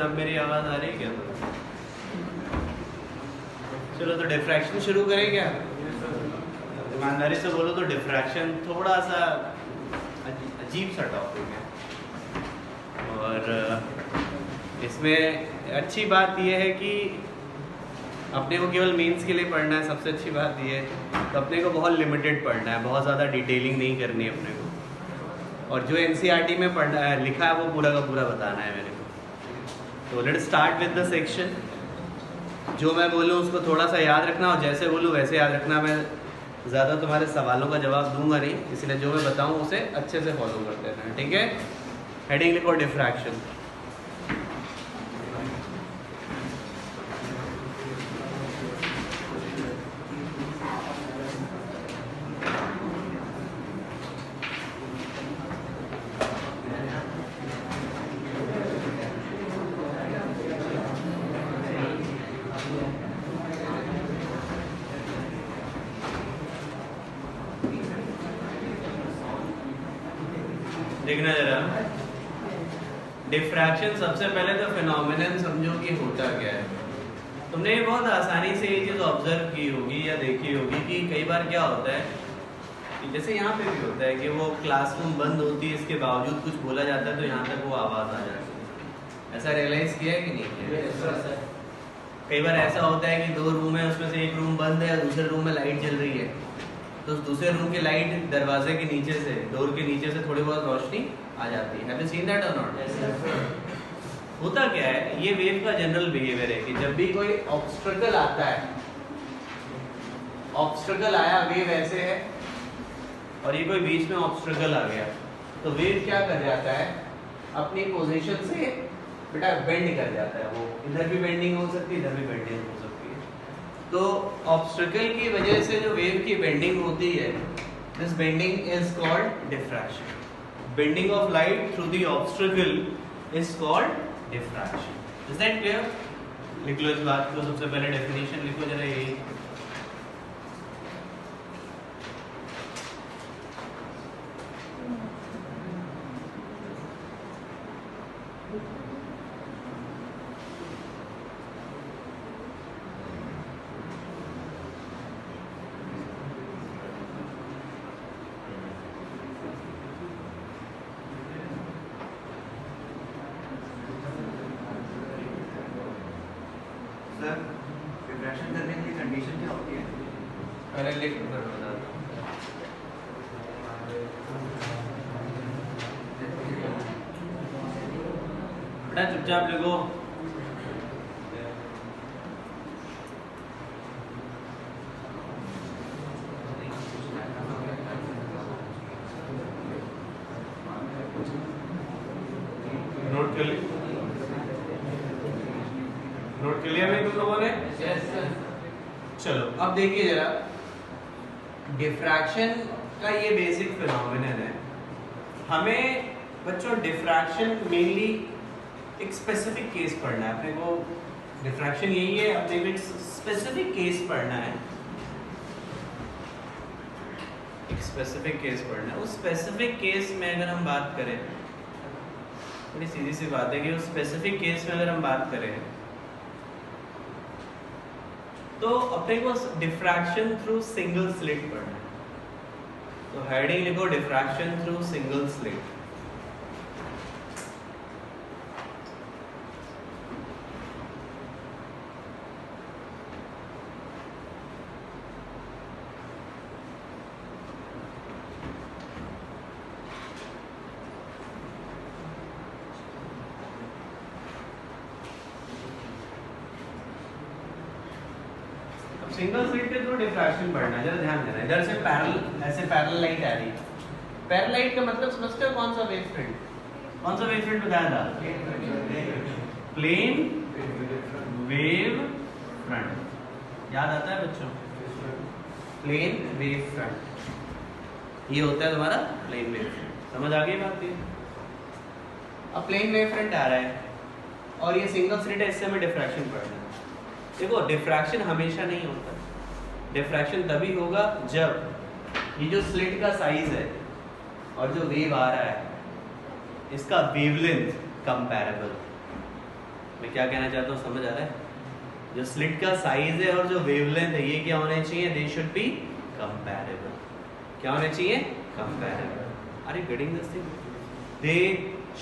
अब मेरी आवाज़ आ रही है क्या? चलो तो डिफ्रैक्शन शुरू करें क्या? ईमानदारी से बोलो तो डिफ्रैक्शन थोड़ा सा अजीब सा टॉपिक है, और इसमें अच्छी बात यह है कि अपने को केवल मेंस के लिए पढ़ना है। सबसे अच्छी बात यह है तो अपने को बहुत लिमिटेड पढ़ना है, बहुत ज़्यादा डिटेलिंग नहीं करनी है अपने को, और जो एनसीईआरटी में पढ़ना है लिखा है वो पूरा का पूरा बताना है मेरे को। तो let start with the section. जो मैं बोलूँ उसको थोड़ा सा याद रखना, और जैसे बोलूँ वैसे याद रखना। मैं ज़्यादा तुम्हारे सवालों का जवाब दूंगा नहीं, इसलिए जो मैं बताऊँ उसे अच्छे से फॉलो करते रहना, ठीक है? हेडिंग लिखो डिफ्रैक्शन। देखना जरा, डिफ्रैक्शन सबसे पहले तो फिनोमिनन समझो कि होता क्या है। तुमने बहुत आसानी से ये चीज़ ऑब्जर्व की होगी या देखी होगी कि कई बार क्या होता है कि जैसे यहाँ पे भी होता है कि वो क्लासरूम बंद होती है, इसके बावजूद कुछ बोला जाता है तो यहाँ तक वो आवाज़ आ जाती है। ऐसा रियलाइज़ किया है कि नहीं किया? कई बार ऐसा होता है कि 2 रूम है, उसमें से एक रूम बंद है, दूसरे रूम में लाइट जल रही है, तो दूसरे रूम की लाइट दरवाजे के नीचे से, डोर के नीचे से थोड़ी बहुत रोशनी आ जाती है। Have you seen that or not? होता क्या है, ये वेव का जनरल बिहेवियर है कि जब भी कोई ऑब्स्ट्रकल आता है, ऑब्स्ट्रकल आया, वेव ऐसे है और ये कोई बीच में ऑब्स्ट्रकल आ गया, तो वेव क्या कर जाता है, अपनी पोजीशन से बेटा बेंड कर जाता है। वो इधर भी बेंडिंग हो सकती है, इधर भी बेंडिंग हो सकती है। तो ऑब्स्ट्रकल की वजह से जो वेव की बेंडिंग होती है, this bending is called diffraction. Bending of light through the obstacle is called diffraction. Is that clear? लिख लो इस बात को, सबसे पहले डेफिनेशन लिखो जरा यही। डिफ्रैक्शन करने की कंडीशन क्या होती है? पहले लिख कर बता दो। बेटा चुपचाप लिखो। नोट कर लिया? नोट कर लिया भाई तुम लोगों ने? चलो अब देखिए जरा, डिफ्रैक्शन का ये बेसिक फिनोमिनन है। हमें बच्चों डिफ्रैक्शन मेनली एक स्पेसिफिक केस पढ़ना है। अपने को डिफ्रैक्शन यही है, अपने को एक स्पेसिफिक केस पढ़ना है, एक स्पेसिफिक केस पढ़ना है। उस स्पेसिफिक केस में अगर हम बात करें, बड़ी सीधी सी बात है कि उस स्पेसिफिक केस में अगर हम बात करें तो अपने को डिफ्रैक्शन थ्रू सिंगल स्लिट पढ़ना है। तो हेडिंग लिखो diffraction through single slit. Single slit के थ्रू डिफ्रैक्शन पढ़ना है, जरा ध्यान देना। इधर से पैरेलल, ऐसे पैरेलल लाइट आ रही है। पैरेलल लाइट का मतलब समझते हो कौन सा वेव फ्रंट? कौन सा वेव फ्रंट बताया था? Plane wave front. याद आता है बच्चों? प्लेन वेव फ्रंट, ये होता है तुम्हारा प्लेन वेव फ्रंट। समझ आ गई बात? ये अब प्लेन वेव फ्रंट आ रहा है और ये सिंगल स्लिट है, इससे हमें डिफ्रैक्शन पढ़ना है। देखो डिफ्रैक्शन हमेशा नहीं होता। डिफ्रैक्शन तभी होगा जब ये जो स्लिट का साइज है और जो वेव आ रहा है इसका वेवलेंथ कंपैरेबल। क्या कहना चाहता हूँ समझ आ रहा है? जो स्लिट का साइज है और जो वेवलेंथ है ये क्या होने चाहिए? They should be comparable. क्या होने चाहिए? Comparable. Are you getting this thing? They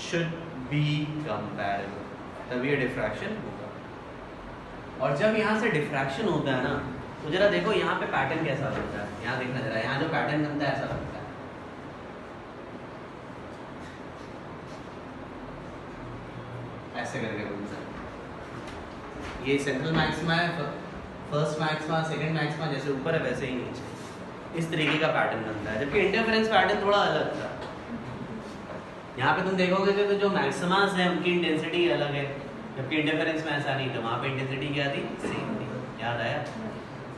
should be comparable, तभी ये डिफ्रैक्शन होगा। और जब यहाँ से डिफ्रैक्शन होता है ना, तो जरा देखो यहाँ पे पैटर्न कैसा बनता है। यहाँ देखना जरा, यहाँ जो पैटर्न बनता है ऐसा बनता है। ऐसे करके बनता है। ये सेंट्रल मैक्सिमा है, फर्स्ट मैक्सिमा, सेकंड मैक्सिमा, जैसे ऊपर है वैसे ही नीचे इस तरीके का पैटर्न बनता है। जबकि इंटरफेरेंस पैटर्न थोड़ा अलग था। यहाँ पे तुम देखोगे कि तो जो मैक्सिमास हैं उनकी इंटेंसिटी अलग है, जबकि इंटरफेरेंस में ऐसा नहीं था। वहाँ पे इंटेंसिटी क्या थी? सेम थी। याद आया?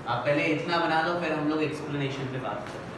आप पहले इतना बना दो, फिर हम लोग एक्सप्लेनेशन पे बात करते हैं।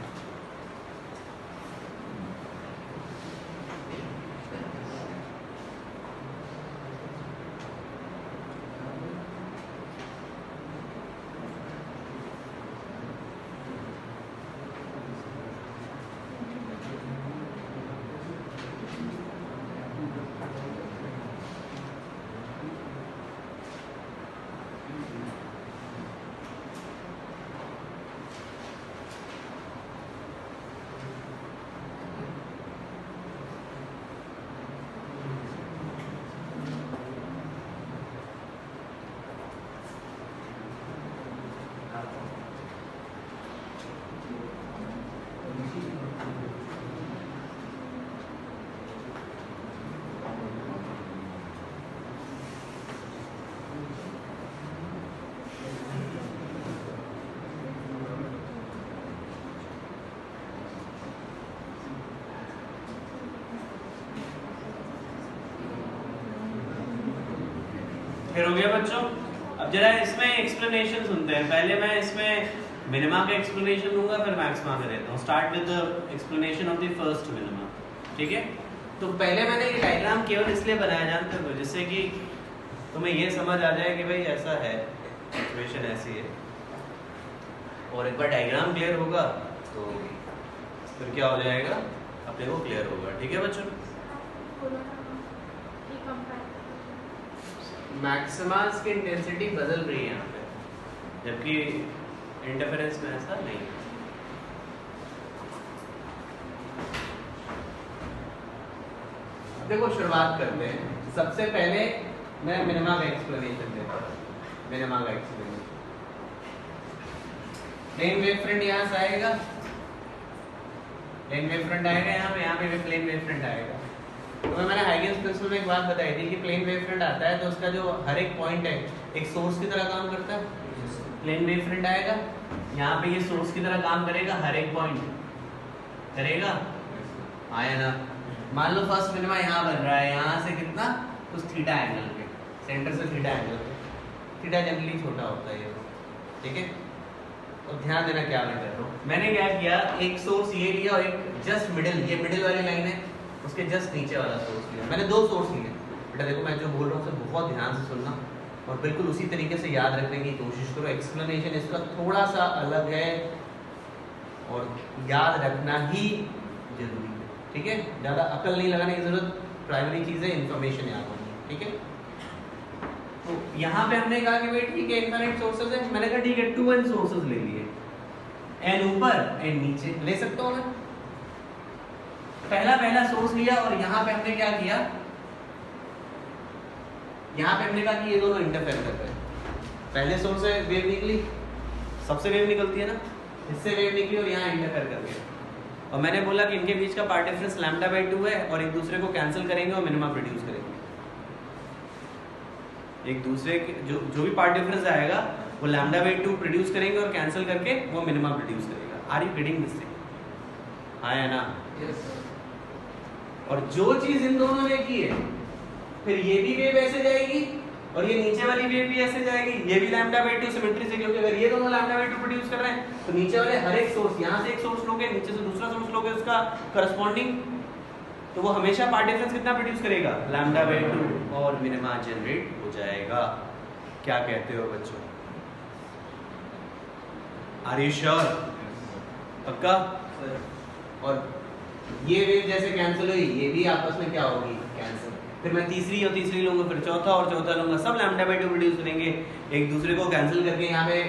फिर हो गया बच्चों। अब जरा इसमें एक्सप्लेनेशन सुनते हैं। पहले मैं इसमें मिनिमा का एक्सप्लेनेशन दूंगा, फिर मैक्सिमा का देता हूँ। Start with the explanation of the first minima. ठीक है? तो पहले मैंने ये डायग्राम केवल इसलिए बनाया जानते हो, जिससे कि तुम्हें ये समझ आ जाए कि भाई ऐसा है, सिचुएशन ऐसी है। और एक बार डायग्राम क्लियर होगा तो फिर क्या हो जाएगा, अपने को क्लियर होगा। ठीक है बच्चों? मैक्सिमास की इंटेंसिटी बदल रही है यहाँ पे, जबकि इंटरफेरेंस में ऐसा नहीं है। देखो शुरुआत करते हैं। सबसे पहले मैं मिनिमा का एक्सप्लेनेशन देता हूँ। मिनिमा का एक्सप्लेनेशन, प्लेन वेव फ्रंट यहाँ से आएगा, प्लेन वेव फ्रंट आएगा यहाँ पे भी प्लेन वेव फ्रंट आएगा। तो मैंने हाइगेंस प्रिंसिपल में एक बात बताई थी कि प्लेन वेव फ्रंट आता है तो उसका जो हर एक पॉइंट है एक सोर्स की तरह काम करता है। प्लेन वेव फ्रंट आएगा, यहाँ पे ये सोर्स की तरह काम करेगा, हर एक पॉइंट करेगा। आया ना? मान लो फर्स्ट मिनिमा यहाँ बन रहा है, यहाँ से कितना, कुछ थीटा एंगल पे, सेंटर से थीटा एंगल पे। थीटा जनरली छोटा होता है ये, ठीक है? और ध्यान देना क्या मैं कर रहा हूँ। मैंने क्या किया, एक सोर्स ये लिया और एक जस्ट मिडिल, ये मिडिल वाली लाइन है, उसके जस्ट नीचे वाला सोर्स लिया। मैंने दो सोर्स लिए। बेटा देखो मैं जो बोल रहा हूँ उसे बहुत ध्यान से सुनना और बिल्कुल उसी तरीके से याद रखने की कोशिश करो। एक्सप्लेनेशन इसका थोड़ा सा अलग है और याद रखना ही जरूरी है, ठीक है? ज़्यादा अकल नहीं लगाने की जरूरत, प्राइमरी चीज़ है इन्फॉर्मेशन याद होनी है, ठीक है? तो यहाँ पे हमने कहा कि भाई ठीक है इनफाइनाइट सोर्सेज है, मैंने कहा ठीक है 2n सोर्सेज ले लिए, n ऊपर n नीचे ले सकता हूँ मैं। पहला सोर्स लिया और यहाँ पे हमने क्या किया, यहाँ पे हमने कहा कि ये दोनों इंटरफेयर कर रहे हैं। पहले सोर्स से वेव निकली, सबसे वेव निकलती है ना, इससे वेव निकली और यहाँ इंटरफेयर कर गया। और मैंने बोला कि इनके बीच का पार्ट डिफरेंस λ/2 है और एक दूसरे को कैंसिल करेंगे और मिनिमा प्रोड्यूस करेंगे। एक दूसरे के जो भी पार्ट डिफरेंस आएगा वो λ/2 प्रोड्यूस करेंगे और कैंसिल करके वो मिनिमा प्रोड्यूस करेगा। Are you getting this thing? हाँ या ना? यस। और जो चीज इन दोनों ने की है, फिर ये भी वेव ऐसे जाएगी और ये नीचे वाली वेव भी ऐसे जाएगी, ये भी λ/2 सिमेट्री से, क्योंकि अगर ये दोनों λ/2 प्रोड्यूस कर रहे हैं तो नीचे वाले हर एक सोर्स, यहाँ से एक सोर्स लोगे, नीचे से दूसरा सोर्स लोगे उसका करस्पॉन्डिंग, तो वो हमेशा पार्ट डिफरेंस कितना प्रोड्यूस करेगा, λ/2, और मिनिमा जनरेट हो जाएगा। क्या कहते हो बच्चों? Are you sure? पक्का? और ये वेव जैसे कैंसिल हुई, ये भी आपस में क्या होगी, कैंसिल। फिर मैं तीसरी और तीसरी लूँगा, फिर चौथा और चौथा लूँगा, सब लैम्डा बाई 2 प्रोड्यूस करेंगे। एक दूसरे को कैंसिल करके यहाँ पे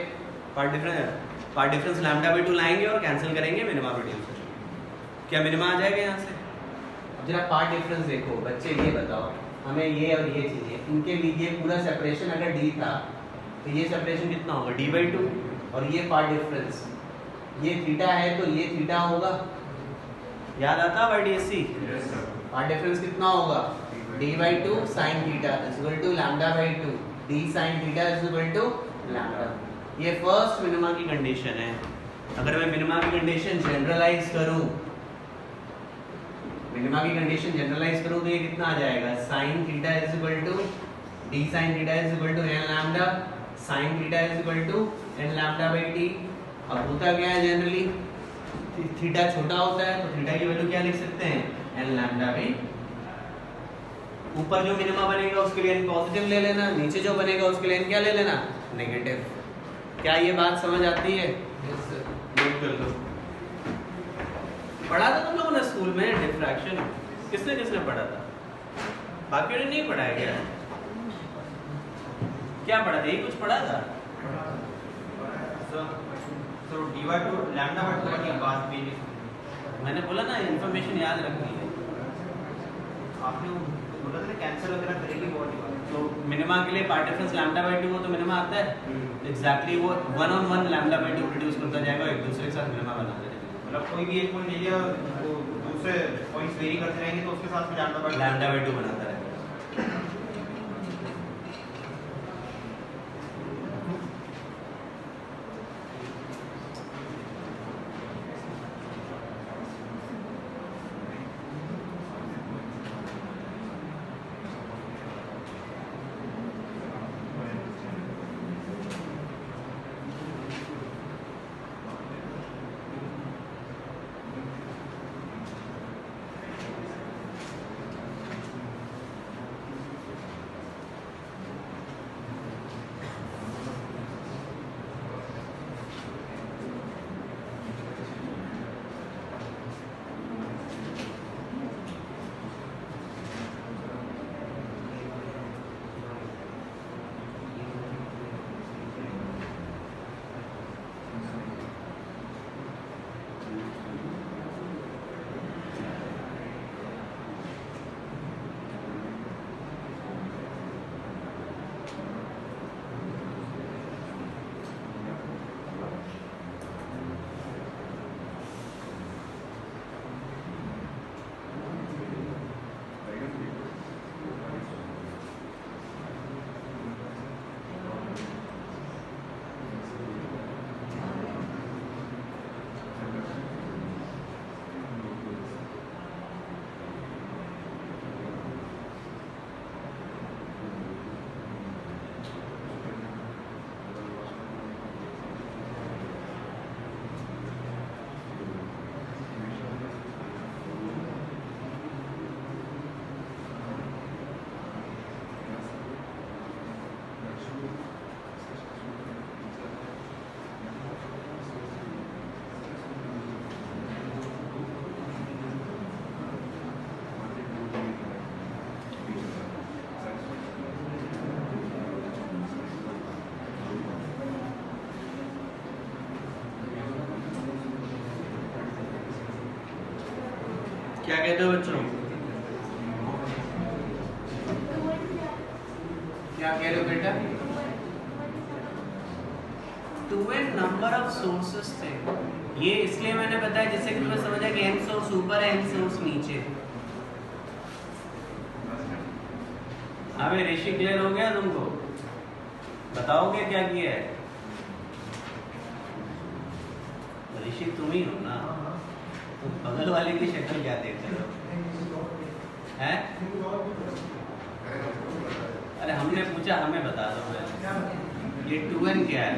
पार्ट डिफरेंस लैम्डा बाई 2 लाएंगे और कैंसिल करेंगे, मिनिमा प्रोड्यूस करेंगे। क्या मिनिमा आ जाएगा यहाँ से? अब जरा पार्ट डिफरेंस देखो बच्चे, ये बताओ हमें ये और ये चाहिए, इनके लिए पूरा सेपरेशन अगर डी था तो ये सेपरेशन कितना होगा? डी बाई 2, और ये पार्ट डिफरेंस ये थीटा है तो ये थीटा होगा, याद आता by D S C? Path difference कितना होगा? D by 2 sine theta is equal to lambda by 2, D sine theta is equal to lambda. ये फर्स्ट मिनिमा की कंडीशन है। अगर मैं मिनिमा की कंडीशन जनरलाइज करूं, मिनिमा की कंडीशन जनरलाइज करूं तो ये कितना आ जाएगा? Sine theta is equal to D sine theta is equal to N lambda, sine theta is equal to N lambda by T. अब होता क्या है जनरली, थीटा छोटा होता है तो थीटा की वैल्यू क्या लिख सकते हैं? N lambda by. ऊपर जो मिनिमा बनेगा उसके लिए n पॉजिटिव ले लेना, नीचे जो बनेगा उसके लिए n क्या ले लेना? नेगेटिव। क्या ये बात समझ आती है? नोट कर लो। पढ़ा था तुम लोगों ने स्कूल में डिफ्रैक्शन? किसने किसने पढ़ा था? बाकी ने नहीं पढ़ा है क्या? क्या पढ़ा था? यही कुछ पढ़ा था? So d/2 लैम्डा बाय 2 की बात भी मैंने बोला ना इन्फॉर्मेशन याद रखनी है। आपने बोला था कैंसर वगैरह करेगी बहुत ही बात। तो मिनिमा के लिए पार्ट डिफरेंस लैम्डा बाई 2 हो तो मिनिमा आता है एग्जैक्टली वो 1 on 1 लैम्डा बाई 2 प्रोड्यूस करता जाएगा, एक दूसरे के साथ मिनिमा बना देगा। मतलब कोई भी एक पॉइंट ले लिया वो दूसरे पॉइंट्स वेरी करते रहेंगे तो उसके साथ में लैम्डा बाय 2 बनाता रहेगा। क्या कहते हो बच्चों? क्या कह रहे हो बेटा? 2n नंबर ऑफ सोर्सेस थे। ये इसलिए मैंने बताया जिससे कि तुम्हें समझ आए कि n सोर्स ऊपर है, n सोर्स नीचे। अबे ऋषि क्लियर हो गया तुमको? बताओगे क्या किया है? ऋषि तुम ही हो ना? तो बगल वाले की शक्ल क्या देखते हो? हैं? अरे हमने पूछा, हमें बता दो। ये 2n क्या है?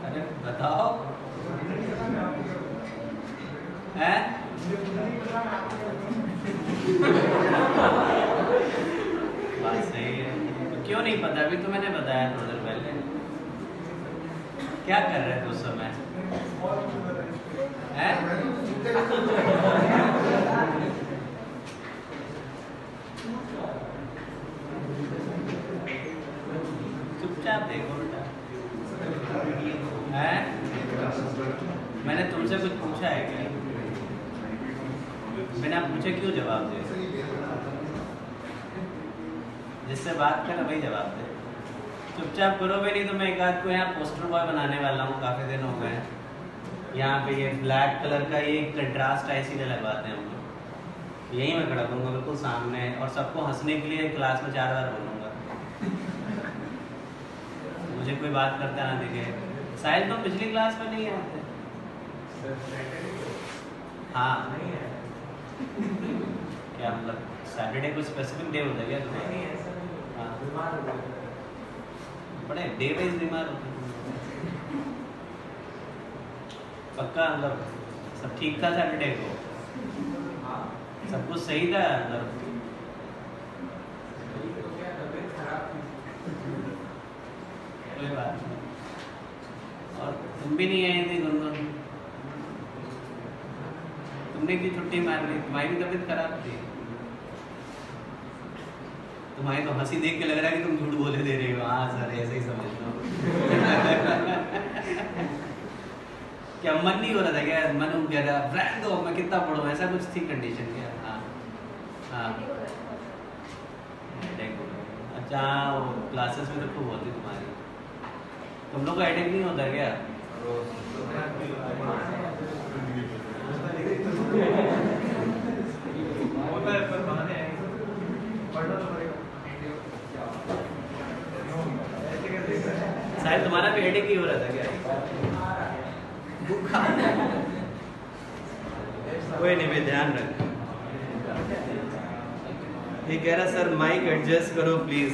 अरे बताओ। हैं? बात सही है। तो क्यों नहीं पता? अभी तो मैंने बताया थोड़ी देर पहले। क्या कर रहे थे उस समय? हैं? चुपचाप देखो बेटा। हैं? मैंने तुमसे कुछ पूछा है क्या? बिना पूछे क्यों जवाब दे? जिससे बात कर वही जवाब दे। चुपचाप करोगे नहीं तो मैं एक आध को यहाँ पोस्टर बॉय बनाने वाला हूँ। काफ़ी दिन हो गए यहाँ पे। ये ब्लैक कलर का ये कंट्रास्ट इसीलिए लगवाते हैं हम लोग। यही मैं खड़ा करूँगा बिल्कुल सामने और सबको हंसने के लिए क्लास में 4 बार बोलूँगा। मुझे कोई बात करता ना दिखे। शायद तुम पिछली क्लास में नहीं आते। हाँ क्या मतलब सैटरडे को स्पेसिफिक डे होता है क्या तुम्हें? हाँ बड़े डे वाइज बीमार होते हैं। पक्का मतलब सब ठीक था सैटरडे को? सब कुछ सही था मतलब? कोई बात नहीं। और तुम भी नहीं आई थी गुनगुन? तुमने की छुट्टी मार ली? तुम्हारी भी तबीयत खराब थी। तुम्हारी तो हंसी देख के लग रहा है कि तुम झूठ बोले दे रही हो। हाँ सर ऐसे ही समझ लो। क्या मन नहीं हो रहा था क्या? मन हो गया था रहने दो मैं कितना पढ़ूं, ऐसा कुछ थी कंडीशन क्या? हाँ हाँ अच्छा वो क्लासेस में तो खूब होती तुम्हारी। तुम लोग को हेडेक नहीं होता क्या? होता है पर बहाने हैं। शायद तुम्हारा भी हेडेक ही हो रहा था क्या? कोई नहीं भाई ध्यान रख। ये कह रहा सर माइक एडजस्ट करो प्लीज।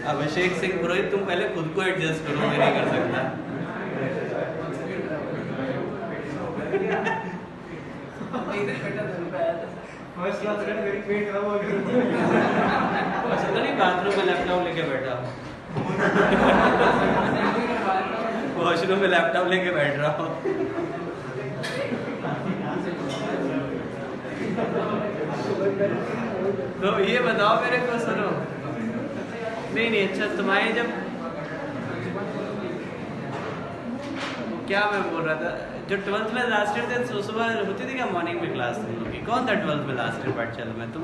अभिषेक सिंह पुरोहित तुम पहले खुद को एडजस्ट करो, मैं नहीं कर सकता। फर्स्ट क्लास का मेरी पेट खराब हो गया। अच्छा तो नहीं बाथरूम में लैपटॉप लेके बैठा वॉशरूम में लैपटॉप लेके बैठ रहा हूँ। तो ये बताओ मेरे को, सुनो नहीं अच्छा तुम्हारी जब क्या मैं बोल रहा था जो 12th में लास्ट ईयर थे तो सुबह होती थी क्या मॉर्निंग में क्लास तुम लोग की? कौन था 12th में लास्ट ईयर पाठशाला में? तुम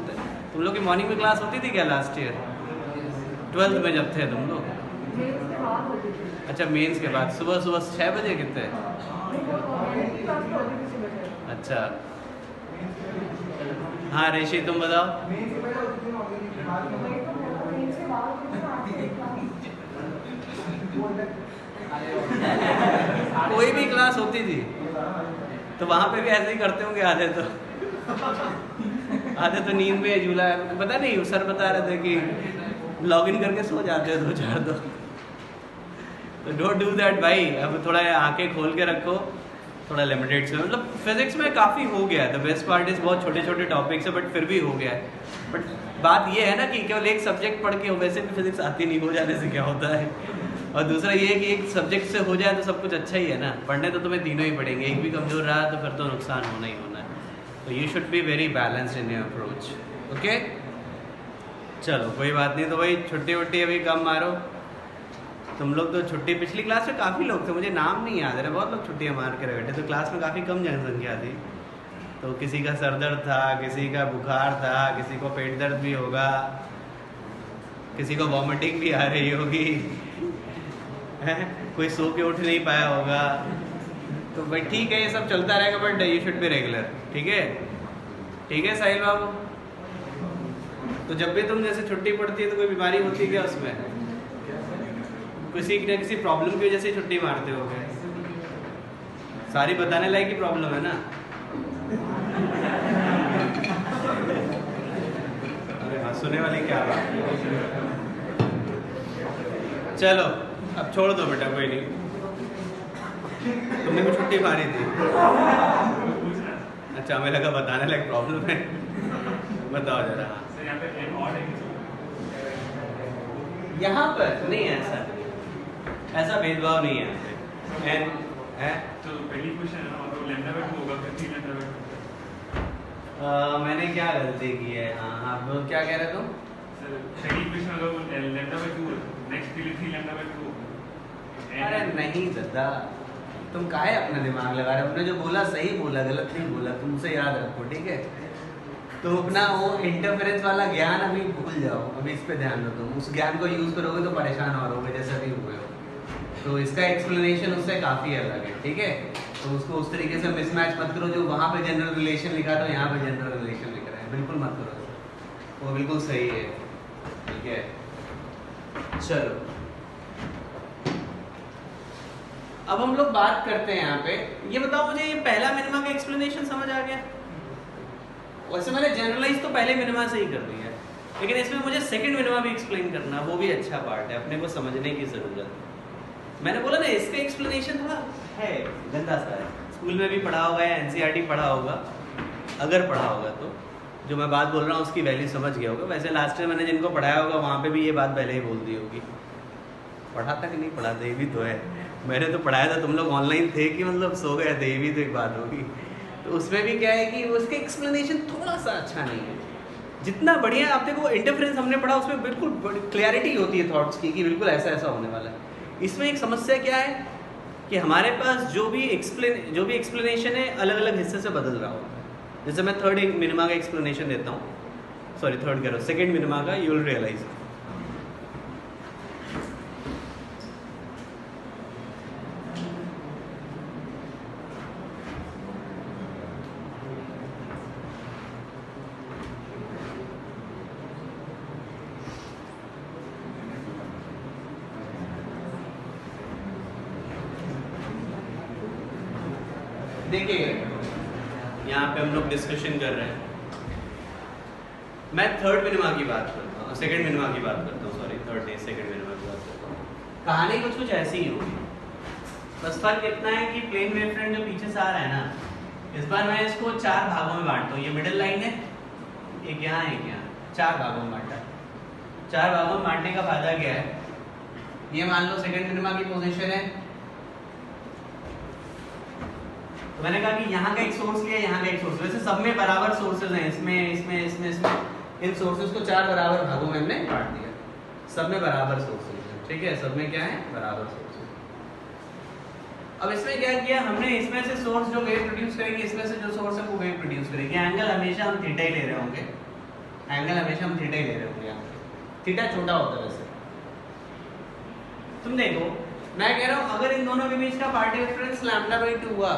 लोग की मॉर्निंग में क्लास होती थी क्या लास्ट ईयर 12th में जब थे तुम लोग? अच्छा मेंस के बाद सुबह 6 बजे कितने? अच्छा हाँ ऋषि तुम बताओ। कोई भी क्लास होती थी तो वहां पे भी ऐसे ही करते होंगे आधे तो नींद में झूला पता नहीं सर बता रहे थे कि लॉगिन करके सो जाते हैं 2-4 तो डोंट डू दैट भाई। अब थोड़ा आंखें खोल के रखो, थोड़ा लिमिटेड से। मतलब फिजिक्स में काफ़ी हो गया है। द बेस्ट पार्ट इज बहुत छोटे छोटे टॉपिक्स है बट फिर भी हो गया है। बट बात ये है ना कि केवल एक सब्जेक्ट पढ़ के वैसे भी फिजिक्स आती नहीं, हो जाने से क्या होता है। और दूसरा ये है कि एक सब्जेक्ट से हो जाए तो सब कुछ अच्छा ही है ना। पढ़ने तो तुम्हें तीनों ही पड़ेंगे, एक भी कमज़ोर रहा तो फिर तो नुकसान होना ही होना है। तो you should be very balanced in your approach. Okay चलो कोई बात नहीं। तो भाई छुट्टी वुट्टी अभी कम मारो। तुम लोग तो छुट्टी पिछली क्लास में काफ़ी लोग थे, मुझे नाम नहीं याद है, बहुत लोग छुट्टियाँ मार के बैठे तो क्लास में काफ़ी कम जनसंख्या थी। तो किसी का सर दर्द था, किसी का बुखार था, किसी को पेट दर्द भी होगा, किसी को वॉमिटिंग भी आ रही होगी कोई सो के उठ नहीं पाया होगा। तो भाई ठीक है ये सब चलता रहेगा but you should be regular. ठीक है साहिल बाबू। तो जब भी तुम जैसे छुट्टी पड़ती है तो कोई बीमारी होती है क्या उसमें? किसी न किसी प्रॉब्लम की वजह से छुट्टी मारते हो गए? सारी बताने लायक की प्रॉब्लम है ना। अरे हाँ सुने वाली क्या बात। चलो अब छोड़ दो बेटा, कोई नहीं। तुमने भी छुट्टी मारी थी? अच्छा हमें लगा बताने लायक प्रॉब्लम है। बताओ जरा। यहाँ पर नहीं है ऐसा। ऐसा भेदभाव नहीं है यहाँ पे। And है तो पहली क्वेश्चन है ना, तो लैम्डा बाय 2 होगा, फिर 3 लैम्डा बाय 2। मैंने क्या गलती की है? हाँ हाँ, वो क्या कह रहे तुम? सर पहली क्वेश्चन होगा वो लैम्डा बाय 2, नेक्स्ट के लिए 3 लैम्डा बाय 2। अरे नहीं दादा, तुम काहे अपना दिमाग लगा रहे हो? हमने जो बोला सही बोला, गलत नहीं बोला, तुमसे याद रखो, ठीक है? तुम अपना वो इंटरफेरेंस वाला ज्ञान अभी भूल जाओ, अभी इस पे ध्यान दो। तुम उस ज्ञान को यूज़ करोगे तो परेशान और होगे, जैसे अभी हुए हो। तो इसका एक्सप्लेनेशन उससे काफ़ी अलग है, ठीक है? तो उसको उस तरीके से मिसमैच मत करो, जो वहाँ पे जनरल रिलेशन लिखा था यहाँ पे जनरल रिलेशन लिख रहा है, बिल्कुल मत करो। वो बिल्कुल सही है, ठीक है? चलो अब हम लोग बात करते हैं यहाँ पे। ये बताओ मुझे, ये पहला मिनिमा का एक्सप्लेनेशन समझ आ गया? वैसे मैंने जनरलाइज तो पहले मिनिमा से ही कर दिया है, लेकिन इसमें मुझे सेकंड मिनिमा भी एक्सप्लेन करना, वो भी अच्छा पार्ट है, अपने को समझने की ज़रूरत है। मैंने बोला ना, इसका एक्सप्लेनेशन थोड़ा है गंदा सा है, स्कूल में भी पढ़ा होगा या एनसीईआरटी पढ़ा होगा, अगर पढ़ा होगा तो जो मैं बात बोल रहा हूँ उसकी वैल्यू समझ गया होगा। वैसे लास्ट टाइम मैंने जिनको पढ़ाया होगा वहाँ पे भी ये बात पहले ही बोल दी होगी। पढ़ा था कि नहीं पढ़ा था, ये भी तो है। मैंने तो पढ़ाया था, तुम लोग ऑनलाइन थे कि मतलब सो गए थे, ये भी तो एक बात होगी। तो उसमें भी क्या है कि उसके एक्सप्लेनेशन थोड़ा सा अच्छा नहीं है। जितना बढ़िया आप देखो इंटरफेरेंस हमने पढ़ा, उसमें बिल्कुल क्लैरिटी होती है थॉट्स की कि बिल्कुल ऐसा ऐसा होने वाला है। इसमें एक समस्या क्या है कि हमारे पास जो भी एक्सप्लेनेशन है अलग अलग हिस्से से बदल रहा होगा। जैसे मैं थर्ड मिनिमा का एक्सप्लेनेशन देता हूँ, सॉरी थर्ड कह रहा हूँ, सेकेंड मिनिमा का, यू विल रियलाइज। देखिए यहाँ पे हम लोग डिस्कशन कर रहे हैं, मैं थर्ड मिनिमा की बात करता हूँ, सेकंड मिनिमा की बात करता हूँ, सॉरी थर्ड नहीं सेकंड मिनिमा की बात करता हूँ। कहानी कुछ ऐसी ही होगी, बस फर्क इतना है कि प्लेन वेव फ्रंट जो पीछे से आ रहा है ना, इस बार मैं इसको 4 भागों में बांटता हूँ। ये मिडिल लाइन है, एक यहाँ 4 भागों में बांटा। 4 भागों में बांटने का फायदा क्या है? ये मान लो सेकंड मिनिमा की पोजीशन है, तो मैंने कहा कि यहाँ का एक सोर्स लिया, यहाँ का एक सोर्स, वैसे सब में बराबर सोर्सेज हैं, इसमें इन सोर्सेज को 4 बराबर भागों में हमने बांट दिया, सब में बराबर सोर्सेज हैं, ठीक है? सब में क्या है? बराबर सोर्सेज। अब इसमें क्या किया हमने, इसमें से सोर्स जो वेव प्रोड्यूस करेंगे, इसमें से जो सोर्स है वो वेव प्रोड्यूस करेंगे। एंगल हमेशा हम थीटा ही ले रहे होंगे, थीटा छोटा होता है वैसे। तुम देखो, मैं कह रहा हूँ अगर इन दोनों के बीच का पार्ट डिफरेंस λ/2 हुआ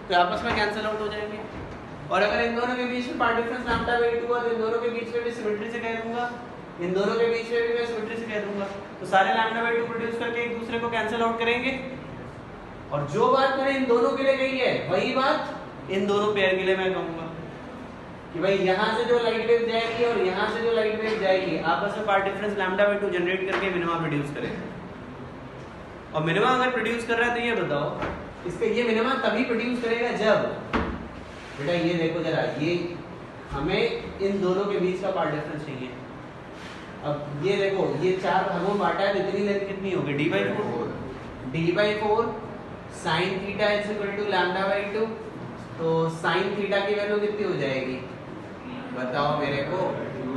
तो आपस में कैंसिल आउट हो जाएंगे, और अगर इन दोनों के बीच में पार्ट डिफरेंस λ/2 हुआ तो इन दोनों के बीच में भी सिमेट्री से कह दूंगा, इन दोनों के बीच में भी मैं सिमेट्री से कह दूंगा, तो सारे λ/2 प्रोड्यूस करके एक दूसरे को कैंसिल आउट करेंगे। और जो बात मैंने इन दोनों के लिए कही है वही बात इन दोनों पेयर के लिए मैं कहूंगा कि भाई यहाँ से जो लाइट वेव जाएगी और यहाँ से जो लाइट वेव जाएगी आपस में पार्ट डिफरेंस λ/2 जनरेट करके मिनिमा प्रोड्यूस करेगा। और मिनिमा अगर प्रोड्यूस कर रहा है तो ये बताओ, इसका ये मिनिमा तभी प्रोड्यूस करेगा जब, बेटा ये देखो जरा, ये हमें इन दोनों के बीच का पार्ट डिफरेंस चाहिए। अब ये देखो, ये 4 भागों में बांटा है तो इतनी लेंथ कितनी होगी? d/4 sin theta is equal to λ/2, तो sin थीटा की वैल्यू कितनी हो जाएगी बताओ मेरे को? 2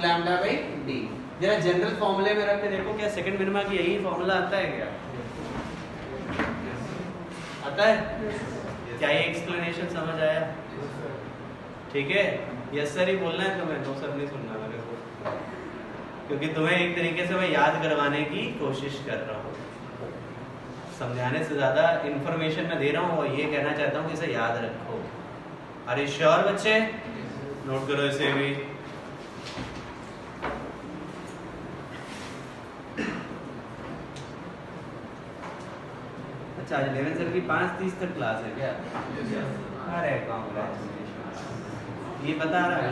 λ/d। जरा जनरल फॉर्मूले में रख के देखो, क्या सेकंड मिनिमा की यही फॉर्मूला आता है? क्या आता है? क्या ये एक्सप्लेनेशन समझ आया? ठीक है, यस सर ही बोलना है तुम्हें, नो सर नहीं सुनना मेरे को, क्योंकि तुम्हें एक तरीके से मैं याद करवाने की कोशिश कर रहा हूँ, समझाने से ज़्यादा इन्फॉर्मेशन मैं दे रहा हूँ और ये कहना चाहता हूँ कि इसे याद रखो। अरे श्योर बच्चे, नोट करो इसे भी। अच्छा, आज 11 सर की 5:30 तक क्लास है क्या? अरे ये बता रहा है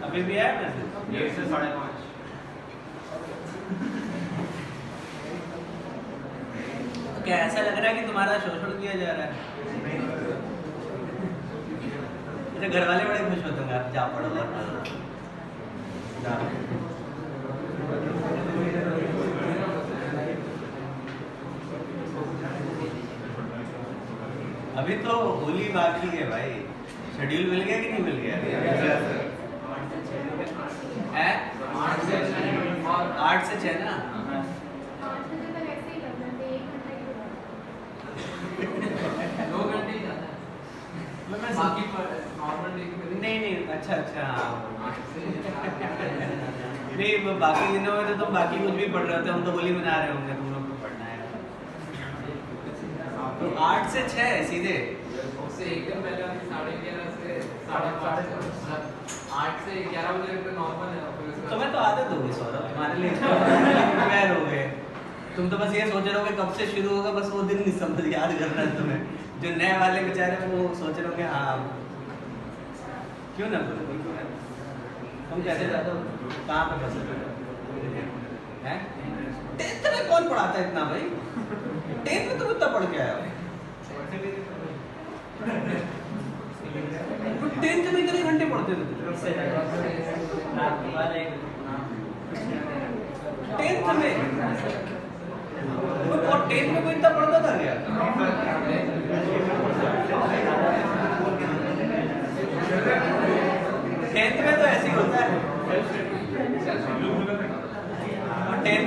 अभी भी आया मैसेज 1 से 5:30। क्या ऐसा लग रहा है कि तुम्हारा शोषण किया जा रहा है? तेरे घर वाले बड़े खुश होते होंगे, आप जा पढ़ो और जा। अभी तो होली बाकी है भाई, शेड्यूल मिल गया कि नहीं मिल गया? है 8 से 6 ना। नहीं अच्छा नहीं, बाकी दिनों में तो तुम बाकी कुछ भी पढ़ रहे होते, हम तो होली मना रहे होंगे, तुम लोग को पढ़ना है। तो 8 से 6 सीधे उससे एकदम पहले 11:30 से 8:30 से 11 बजे तक नॉर्मल है। तुम्हें तो आदत होगी सौरभ, तुम्हारे लिए प्रिपेयर हो गए। तुम तो बस ये सोच रहे हो कि कब से शुरू होगा, बस वो दिन नहीं समझ याद करना है तुम्हें। जो नए वाले बेचारे वो सोच रहे हो कि हाँ क्यों ना बोलो, बिल्कुल है। तुम कैसे जाते हो, कहाँ पे बस हैं? 10th में कौन पढ़ाता है इतना भाई? 10th में तुम इतना पढ़ के आए हो? 10th में इतने घंटे पढ़ते थे? 10th में और 10th में कोई इतना पढ़ता था क्या? 10th में तो ऐसे ही होता है। 10th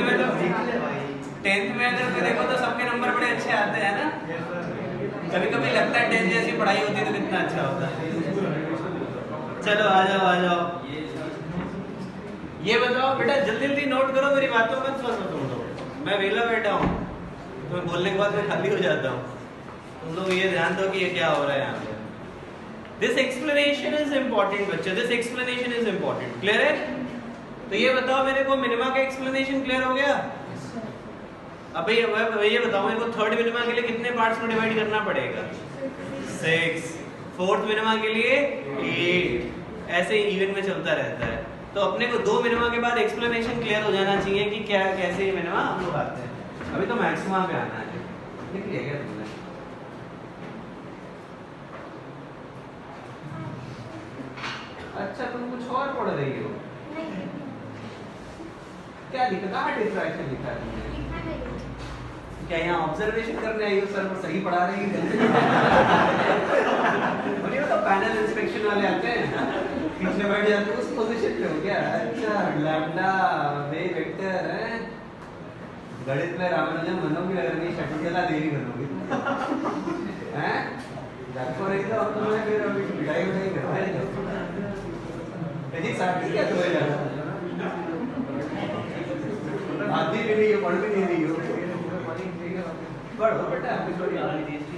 में अगर देखो तो सबके नंबर बड़े अच्छे आते हैं ना। कभी कभी लगता है 10th जैसी पढ़ाई होती तो कितना अच्छा होता है। चलो आ जाओ। ये बताओ बेटा, जल्दी जल्दी नोट करो, मेरी बातों मत फंसो तुम लोग। मैं वेला बैठा हूँ, तो बोलने के बाद मैं खाली हो जाता हूँ। तुम लोग ये ध्यान दो कि ये क्या हो रहा है यहाँ पे। दिस एक्सप्लेनेशन इज इम्पोर्टेंट बच्चे, this explanation is important. Clear है? तो ये बताओ मेरे को, मिनिमा का एक्सप्लेनेशन क्लियर हो गया? अब ये बताओ मेरे को, थर्ड मिनिमा के लिए कितने पार्ट्स में डिवाइड करना पड़ेगा? 6। फोर्थ मिनिमा के लिए 8। ऐसे इवन में चलता रहता है। तो अपने को 2 मिनिमा के बाद एक्सप्लेनेशन क्लियर हो जाना चाहिए कि क्या कैसे मिनिमा हम लोग आते हैं। अभी तो मैक्सिमा पे आना है। लिख लिया क्या तुमने? अच्छा, तुम कुछ और पढ़ रही हो? क्या लिखा? कहाँ डिफ्रैक्शन लिखा है तुमने? क्या यहाँ ऑब्जर्वेशन करने आई हो? सर वो सही पढ़ा रही है? तो पैनल इंस्पेक्शन वाले आते हैं, पीछे बैठ जाते हैं, उस पोजीशन पे हो क्या? अच्छा, लैम्डा बे वेक्टर है। गणित में रामानुजन बनोगी, अगर नहीं शकुंतला देवी बनोगी हैं? देखो रही तो अब तुम्हें फिर अभी पिटाई करवाएंगे। फिजिक्स आती क्या तुम्हें? आती भी नहीं हो, पढ़ भी नहीं रही हो। पढ़ो बेटा, अभी थोड़ी आवाज़ तेज थी।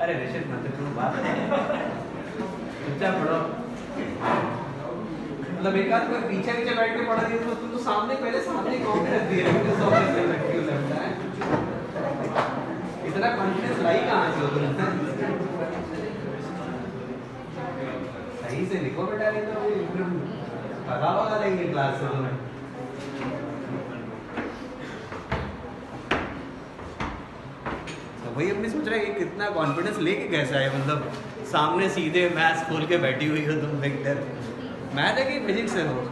अरे निश्चित मत तुम बात चुपचाप पढ़ो। मतलब एक आध कोई पीछे बैठ के पढ़ा दिया तो तुम तो सामने पहले कॉन्फिडेंस रख दिए, लगता है। इतना कॉन्फिडेंस लाई कहाँ से हो तुम? सही से लिखो बेटा, नहीं तो भगा लेंगे क्लास से तुम्हें। वही अपनी सोच रहे हैं कि कितना कॉन्फिडेंस लेके कैसे आए, मतलब सामने सीधे मैथ्स खोल के बैठी हुई हो तुम। वेक्टर मैथ है कि फिजिक्स है? वो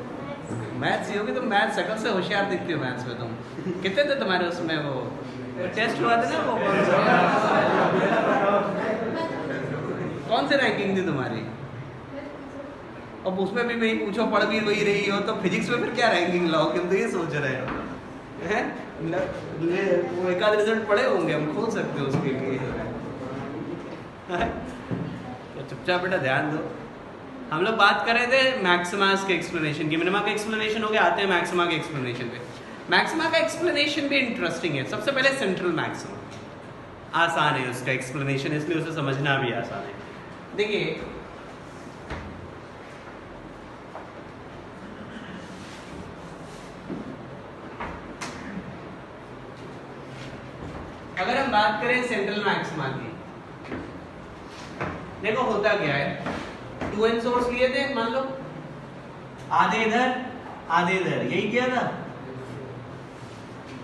मैथ्स ही होगी, तुम मैथ शकल से होशियार दिखती हो मैथ्स में। तुम कितने थे तुम्हारे उसमें? वो टेस्ट हुआ था ना, वो कौन से रैंकिंग थी तुम्हारी? अब उसमें भी वही पूछो, पढ़ भी वही रही हो, तो फिजिक्स में फिर क्या रैंकिंग लाओगे? हम तो ये सोच रहे हो हैं। वो एक आध रिजल्ट पढ़े होंगे, हम खोल सकते हो उसके लिए। तो चुपचाप बेटा ध्यान दो। हम लोग बात कर रहे थे मैक्सिमास के एक्सप्लेनेशन की। मिनिमा का एक्सप्लेनेशन हो गया, आते हैं मैक्सिमा के एक्सप्लेनेशन पे। मैक्सिमा का एक्सप्लेनेशन भी इंटरेस्टिंग है। सबसे पहले सेंट्रल मैक्सिमा आसान है उसका एक्सप्लेनेशन, इसलिए उसे समझना भी आसान है। देखिए अगर हम बात करें सेंट्रल मैक्सिमा की, देखो होता क्या है, 2n सोर्स लिए थे, मान लो आधे इधर आधे इधर, यही किया था।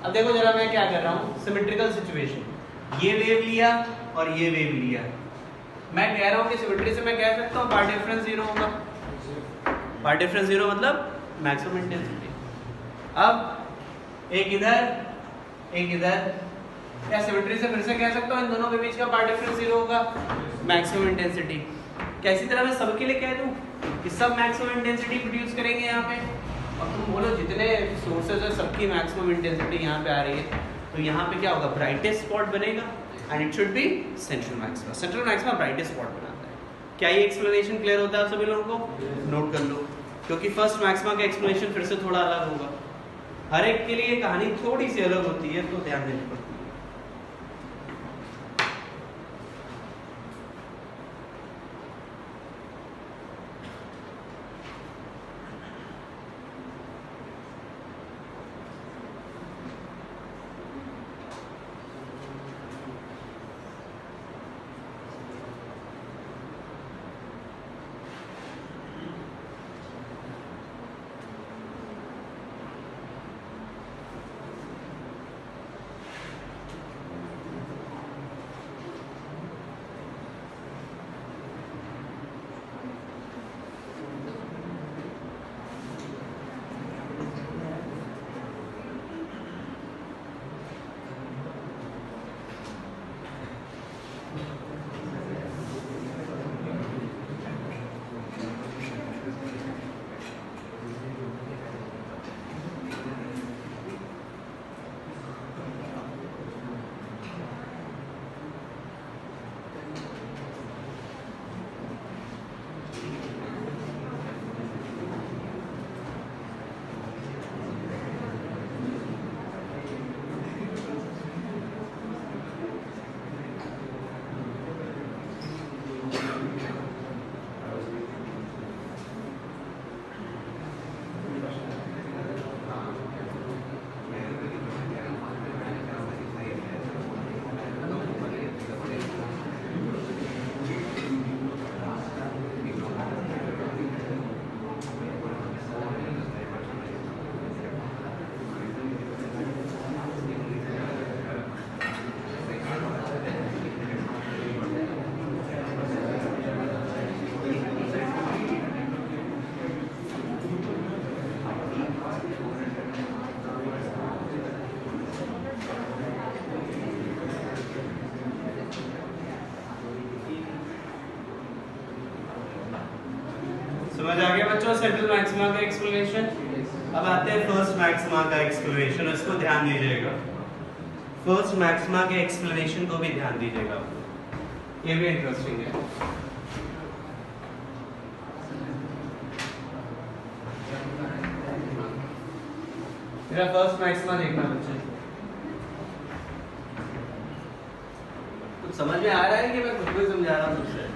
अब देखो जरा मैं क्या कर रहा हूं, सिमेट्रिकल सिचुएशन, ये वेव लिया और ये वेव लिया, मैं कह रहा हूँ कि सिमेट्री से मैं कह सकता हूँ पार्ट डिफरेंस 0 होगा। पार्ट डिफरेंस 0 मतलब मैक्सिमम इंटेंसिटी। अब एक इधर एक इधर, क्या सिमेट्री से फिर से कह सकता हूँ इन दोनों के बीच का पार्ट डिफरेंस 0 होगा, मैक्सिमम इंटेंसिटी। क्या इसी तरह मैं सबके लिए कह दूँ कि सब मैक्सिमम इंटेंसिटी प्रोड्यूस करेंगे यहाँ पे, और तुम बोलो जितने सोर्सेज है सबकी मैक्सिमम इंटेंसिटी यहाँ पे आ रही है, तो यहाँ पे क्या होगा, ब्राइटेस्ट स्पॉट बनेगा and it should be central maxima. Central maxima brightest spot बनाता है। क्या ये एक्सप्लेनेशन क्लियर होता है आप सभी लोगों को? नोट कर लो, क्योंकि फर्स्ट मैक्सिमा का एक्सप्लेनेशन फिर से थोड़ा अलग होगा, हर एक के लिए कहानी थोड़ी सी अलग होती है, तो ध्यान देने पड़ती है। समझ आ गया बच्चों सेंट्रल मैक्सिमा का एक्सप्लेनेशन? अब आते हैं फर्स्ट मैक्सिमा का एक्सप्लेनेशन, इसको ध्यान दीजिएगा। फर्स्ट मैक्सिमा के एक्सप्लेनेशन को भी ध्यान दीजिएगा, ये भी इंटरेस्टिंग है। मेरा फर्स्ट मैक्सिमा देखना बच्चे, कुछ समझ में आ रहा है कि मैं खुद को ही समझा रहा हूँ तुझसे?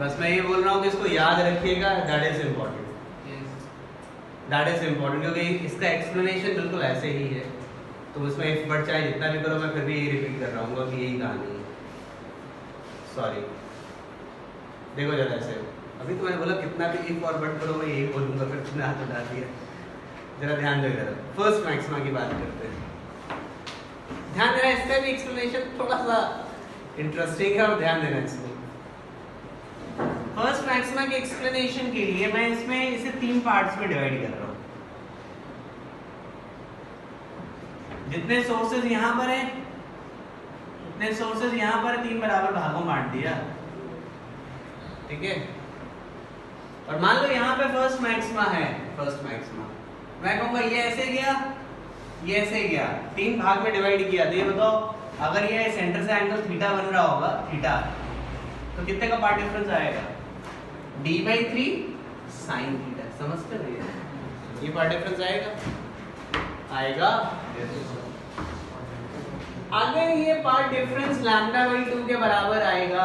बस मैं ये बोल रहा हूँ कि इसको याद रखिएगा, that is important, that is important, क्योंकि इसका एक्सप्लेनेशन बिल्कुल ऐसे ही है। तो उसमें इफ बट चाहे जितना भी करो, मैं फिर भी यही रिपीट कर रहा हूँ कि यही कहानी है। सॉरी, देखो जरा ऐसे, अभी तो मैंने बोला कितना भी इफ और बट करो मैं यही बोलूँगा, फिर तुमने हाथ उठा दिया। जरा ध्यान दो, जरा फर्स्ट मैक्सिमा की बात करते हैं। ध्यान देना, इसका भी एक्सप्लेनेशन थोड़ा सा इंटरेस्टिंग है और ध्यान देना इसको। फर्स्ट मैक्सिमा के एक्सप्लेनेशन के लिए मैं इसमें इसे 3 पार्ट्स में डिवाइड कर रहा हूं। जितने सोर्सेज यहां पर हैं, उतने सोर्सेज यहां पर 3 बराबर भागों में बांट दिया, ठीक है। और मान लो यहां पे फर्स्ट मैक्सिमा है, फर्स्ट मैक्सिमा मैं कहूंगा ये ऐसे गया, ये ऐसे गया, 3 भाग में डिवाइड किया। तो ये बताओ, अगर ये सेंटर से एंगल थीटा बन रहा होगा, थीटा, तो कितने का पार्ट डिफरेंस आएगा? d/3 sin theta. समझते हो? ये पार्ट डिफरेंस आएगा। अगर ये पार्ट डिफरेंस λ/2 के बराबर आएगा,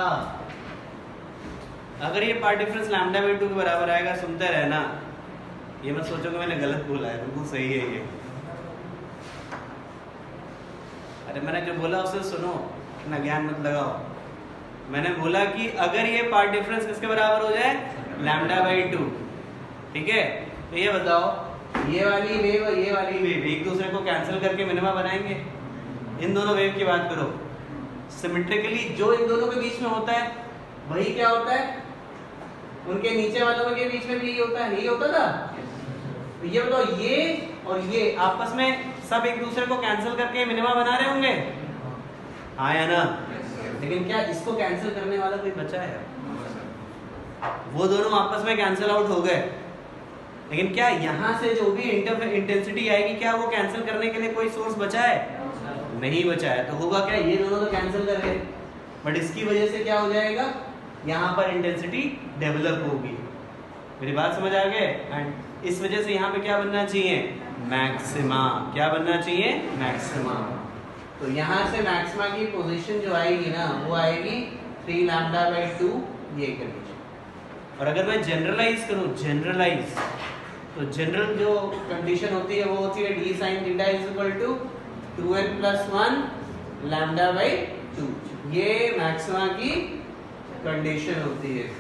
अगर ये पार्ट डिफरेंस λ/2 के बराबर आएगा, सुनते रहना, ये मत सोचो कि मैंने गलत बोला है, बिल्कुल सही है ये। अरे मैंने जो बोला उसे सुनो, इतना ज्ञान मत लगाओ। मैंने बोला कि अगर ये पार्ट डिफरेंस किसके बराबर हो जाए? λ/2, ठीक है। तो ये बताओ, ये वाली वेव और ये वाली वेव एक दूसरे को कैंसिल करके मिनिमा बनाएंगे। इन दोनों वेव की बात करो, सिमेट्रिकली जो इन दोनों के बीच में होता है वही क्या होता है, उनके नीचे वालों के बीच में भी यही होता है, यही होता था। तो ये बताओ, ये और ये आपस में सब एक दूसरे को कैंसिल करके मिनिमा बना रहे होंगे, हाँ या ना? लेकिन क्या इसको कैंसिल करने वाला कोई बचा है? वो दोनों आपस में कैंसिल आउट हो गए, लेकिन क्या यहाँ से जो भी इंटेंसिटी आएगी, क्या वो कैंसिल करने के लिए कोई सोर्स बचा है? नहीं बचा है। तो होगा क्या, ये दोनों तो कैंसिल कर गए, बट इसकी वजह से क्या हो जाएगा, यहाँ पर इंटेंसिटी डेवलप होगी। मेरी बात समझ आ गए? एंड इस वजह से यहाँ पे क्या बनना चाहिए, मैक्सिमा। क्या बनना चाहिए, मैक्सिमा। तो यहाँ से मैक्सिमा की पोजीशन जो आएगी ना, वो आएगी 3 λ/2 ये कंडीशन। और अगर मैं जनरलाइज करूँ, जनरलाइज, तो जनरल जो कंडीशन होती है वो होती है d sin थीटा = 2n + 1 λ/2। ये मैक्सिमा की कंडीशन होती है।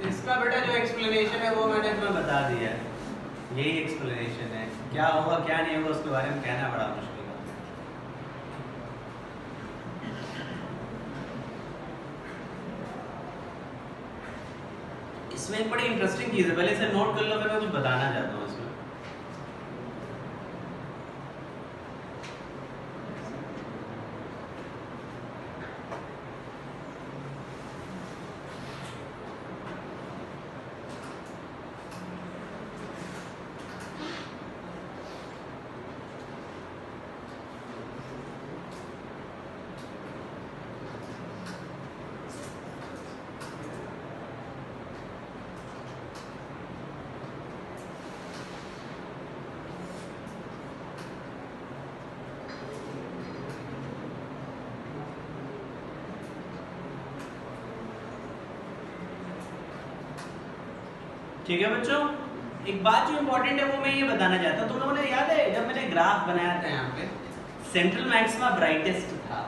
इसका बेटा जो एक्सप्लेनेशन है वो मैंने तुम्हें बता दिया है, यही एक्सप्लेनेशन है। क्या होगा क्या नहीं होगा उसके बारे में कहना बड़ा मुश्किल है। इसमें एक बड़ी इंटरेस्टिंग चीज है, पहले से नोट कर लो, फिर मैं कुछ बताना चाहता हूँ इसमें। ठीक है बच्चों, एक बात जो इंपॉर्टेंट है वो मैं ये बताना चाहता हूँ। तुम लोगों ने याद है जब मैंने ग्राफ बनाया था यहाँ पे, सेंट्रल मैक्सिमा ब्राइटेस्ट था,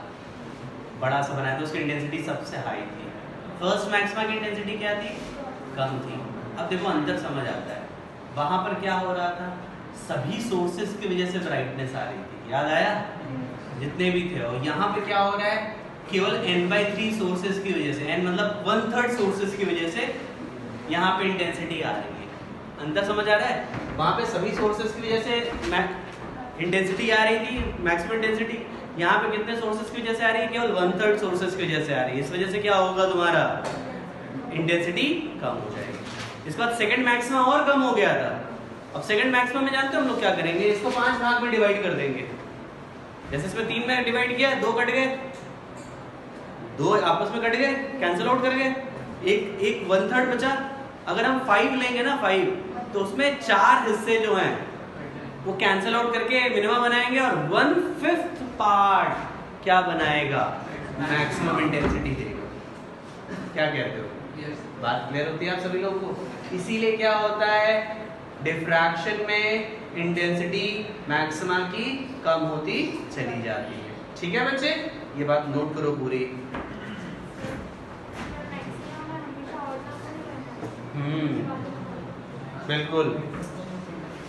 बड़ा सा बनाया था, उसकी इंटेंसिटी सबसे हाई थी। फर्स्ट मैक्सिमा की इंटेंसिटी क्या थी, कम थी। अब देखो अंतर समझ आता है, वहां पर क्या हो रहा था, सभी सोर्सेस की वजह से ब्राइटनेस आ रही थी, याद आया, जितने भी थे। और यहाँ पे क्या हो रहा है, केवल n/3 सोर्सेस की वजह से, n मतलब 1/3 सोर्सेस की वजह से यहाँ पे इंटेंसिटी आ रही है। अंतर समझ आ रहा है, वहाँ पे सभी सोर्सेस की वजह से इंटेंसिटी आ रही थी, मैक्सिमम इंटेंसिटी। यहाँ पे कितने सोर्सेस की वजह से आ रही है, केवल 1/3 सोर्सेस की वजह से आ रही है। इस वजह से क्या होगा, तुम्हारा इंटेंसिटी कम हो जाएगी। इसके बाद सेकंड मैक्सिमा और कम हो गया था। अब सेकंड मैक्सिमा में जानते हो हम लोग क्या करेंगे, इसको 5 भाग में डिवाइड कर देंगे। जैसे इसमें 3 में डिवाइड किया, 2 कट गए, 2 आपस में कट गए, कैंसिल आउट कर गए, एक 1/3 बचा। अगर हम 5 लेंगे ना, 5, तो उसमें 4 हिस्से जो हैं वो कैंसिल आउट करके मिनिमम बनाएंगे, और 1/5 पार्ट क्या बनाएगा, मैक्सिमम इंटेंसिटी देगा। क्या कहते हो, बात क्लियर होती है आप सभी लोगों को? इसीलिए क्या होता है, डिफ्रैक्शन में इंटेंसिटी मैक्सिमा की कम होती चली जाती है। ठीक है बच्चे, ये बात नोट करो पूरी। बिल्कुल।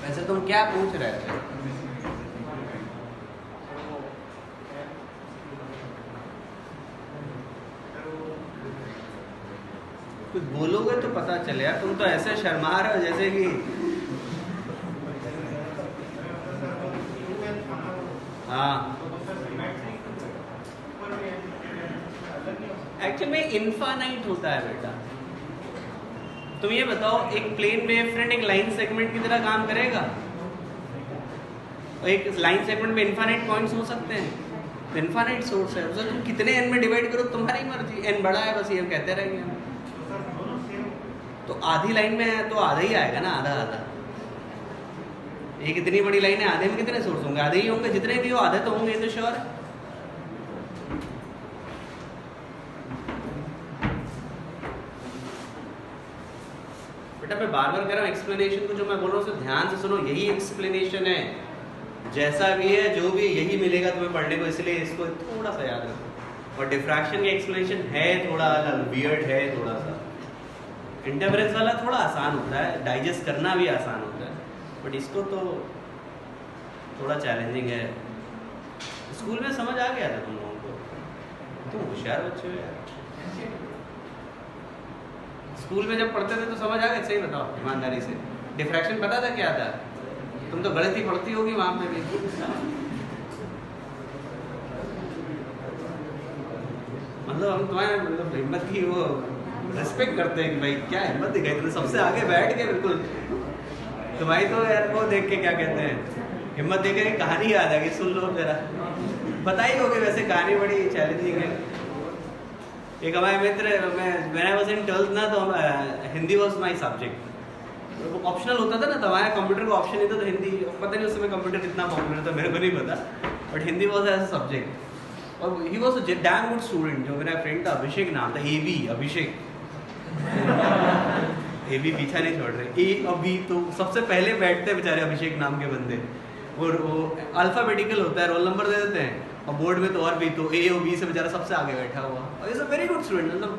वैसे तुम क्या पूछ रहे थे? कुछ बोलोगे तो पता चले यार, तुम तो ऐसे शर्मा रहे हो जैसे कि हाँ। एक्चुअली में इनफाइनाइट होता है बेटा। तुम ये बताओ, एक प्लेन वेव फ्रंट एक लाइन सेगमेंट की तरह काम करेगा? एक लाइन सेगमेंट में इनफाइनाइट पॉइंट्स हो सकते हैं, इनफाइनाइट सोर्स है, उसे तुम कितने एन में डिवाइड करो तुम्हारी मर्जी, एन बड़ा है बस ये कहते रहेंगे हम। तो आधी लाइन में है तो आधा ही आएगा ना, आधा आधा। एक इतनी बड़ी लाइन है, आधे में कितने सोर्स होंगे? आधे ही होंगे, जितने भी हो आधे तो होंगे, ये तो श्योर है। बेटा मैं बार बार कह रहा हूँ, एक्सप्लेनेशन को जो मैं बोल रहा हूँ उसे ध्यान से सुनो, यही एक्सप्लेनेशन है। जैसा भी है जो भी यही मिलेगा तुम्हें पढ़ने को, इसलिए इसको थोड़ा सा याद रखो। और डिफ्रैक्शन की एक्सप्लेनेशन है थोड़ा अलग, वियर्ड है थोड़ा सा। इंटरफेरेंस वाला थोड़ा आसान होता है, डाइजेस्ट करना भी आसान होता है, बट इसको तो थोड़ा चैलेंजिंग है। स्कूल में समझ आ गया था तुम लोगों को? तुम होशियार बच्चे हो यार। स्कूल में जब पढ़ते थे तो समझ आ गया? सही बताओ ईमानदारी से, डिफ्रैक्शन पता था क्या था? तुम तो गलत ही पढ़ती होगी वहां पे भी। मतलब हम तुम्हारे मतलब हिम्मत की वो रिस्पेक्ट करते हैं कि भाई क्या हिम्मत दिखाई तुमने, सबसे आगे बैठ के बिल्कुल। तुम्हारी तो यार वो देख के क्या कहते हैं, हिम्मत देख के कहानी याद आ गई, सुन लो जरा। पता ही होगी वैसे, कहानी बड़ी चैलेंजिंग है। एक हमारे मित्र, मैं वाज इन 12th ना, तो हिंदी वॉज माई सब्जेक्ट। वो ऑप्शनल होता था ना, तो हमारे कंप्यूटर का ऑप्शन नहीं था, तो हिंदी पता नहीं उस समय कंप्यूटर कितना पॉपुलर था मेरे को नहीं पता, but Hindi was as a subject. और he was a damn good student. जो मेरा फ्रेंड था अभिषेक नाम था, एवी अभिषेक। एवी पीछा नहीं छोड़ रहे, ए अभी तो सबसे पहले बैठते हैं बेचारे अभिषेक नाम के बंदे। और वो अल्फाबेटिकल होता है, रोल नंबर दे देते हैं, और बोर्ड में तो और भी, तो ए और बी से बेचारा सबसे आगे बैठा हुआ। और is a very good student, मतलब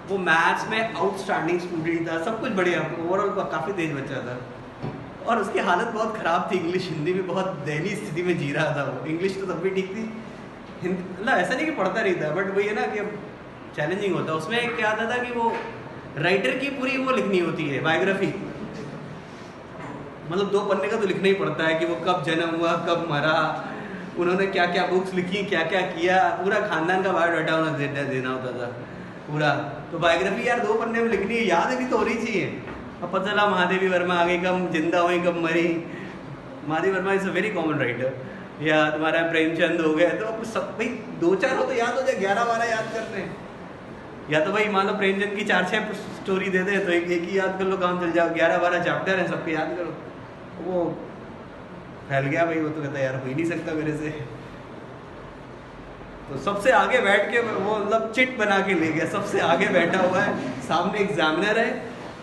वो मैथ्स में आउटस्टैंडिंग स्टूडेंट था, सब कुछ बढ़िया, ओवरऑल काफ़ी तेज बच्चा था। और उसकी हालत बहुत ख़राब थी, इंग्लिश हिंदी में बहुत दयनीय स्थिति में जी रहा था वो। इंग्लिश तो तब भी ठीक थी, हिंदी मतलब ऐसा नहीं कि पढ़ता नहीं था, बट वही है ना कि चैलेंजिंग होता है। उसमें क्या आता था कि वो राइटर की पूरी वो लिखनी होती है बायोग्राफी, मतलब 2 पन्ने का तो लिखना ही पड़ता है कि वो कब जन्म हुआ, कब मरा, उन्होंने क्या क्या बुक्स लिखी, क्या क्या किया, पूरा खानदान का बायोडाटा उन्हें देना होता था पूरा। तो बायोग्राफी यार 2 पन्ने में लिखनी है, याद भी तो होनी चाहिए। अब पता चला महादेवी वर्मा आगे कब जिंदा हुई कब मरी। Mahadevi Verma is a very common writer, या तुम्हारा प्रेमचंद हो गया, तो सब भाई 2-4 हो तो याद हो जाए, 11-12 याद करते हैं। या तो भाई मान लो प्रेमचंद की 4-6 स्टोरी दे दे तो एक ही याद कर लो, काम चल जाओ। 11-12 चैप्टर हैं, सबके याद करो। वो फैल गया भाई, वो तो कहता है यार हो ही नहीं सकता मेरे से। तो सबसे आगे बैठ के वो मतलब चिट बना के ले गया, सबसे आगे बैठा हुआ है, सामने एग्जामिनर है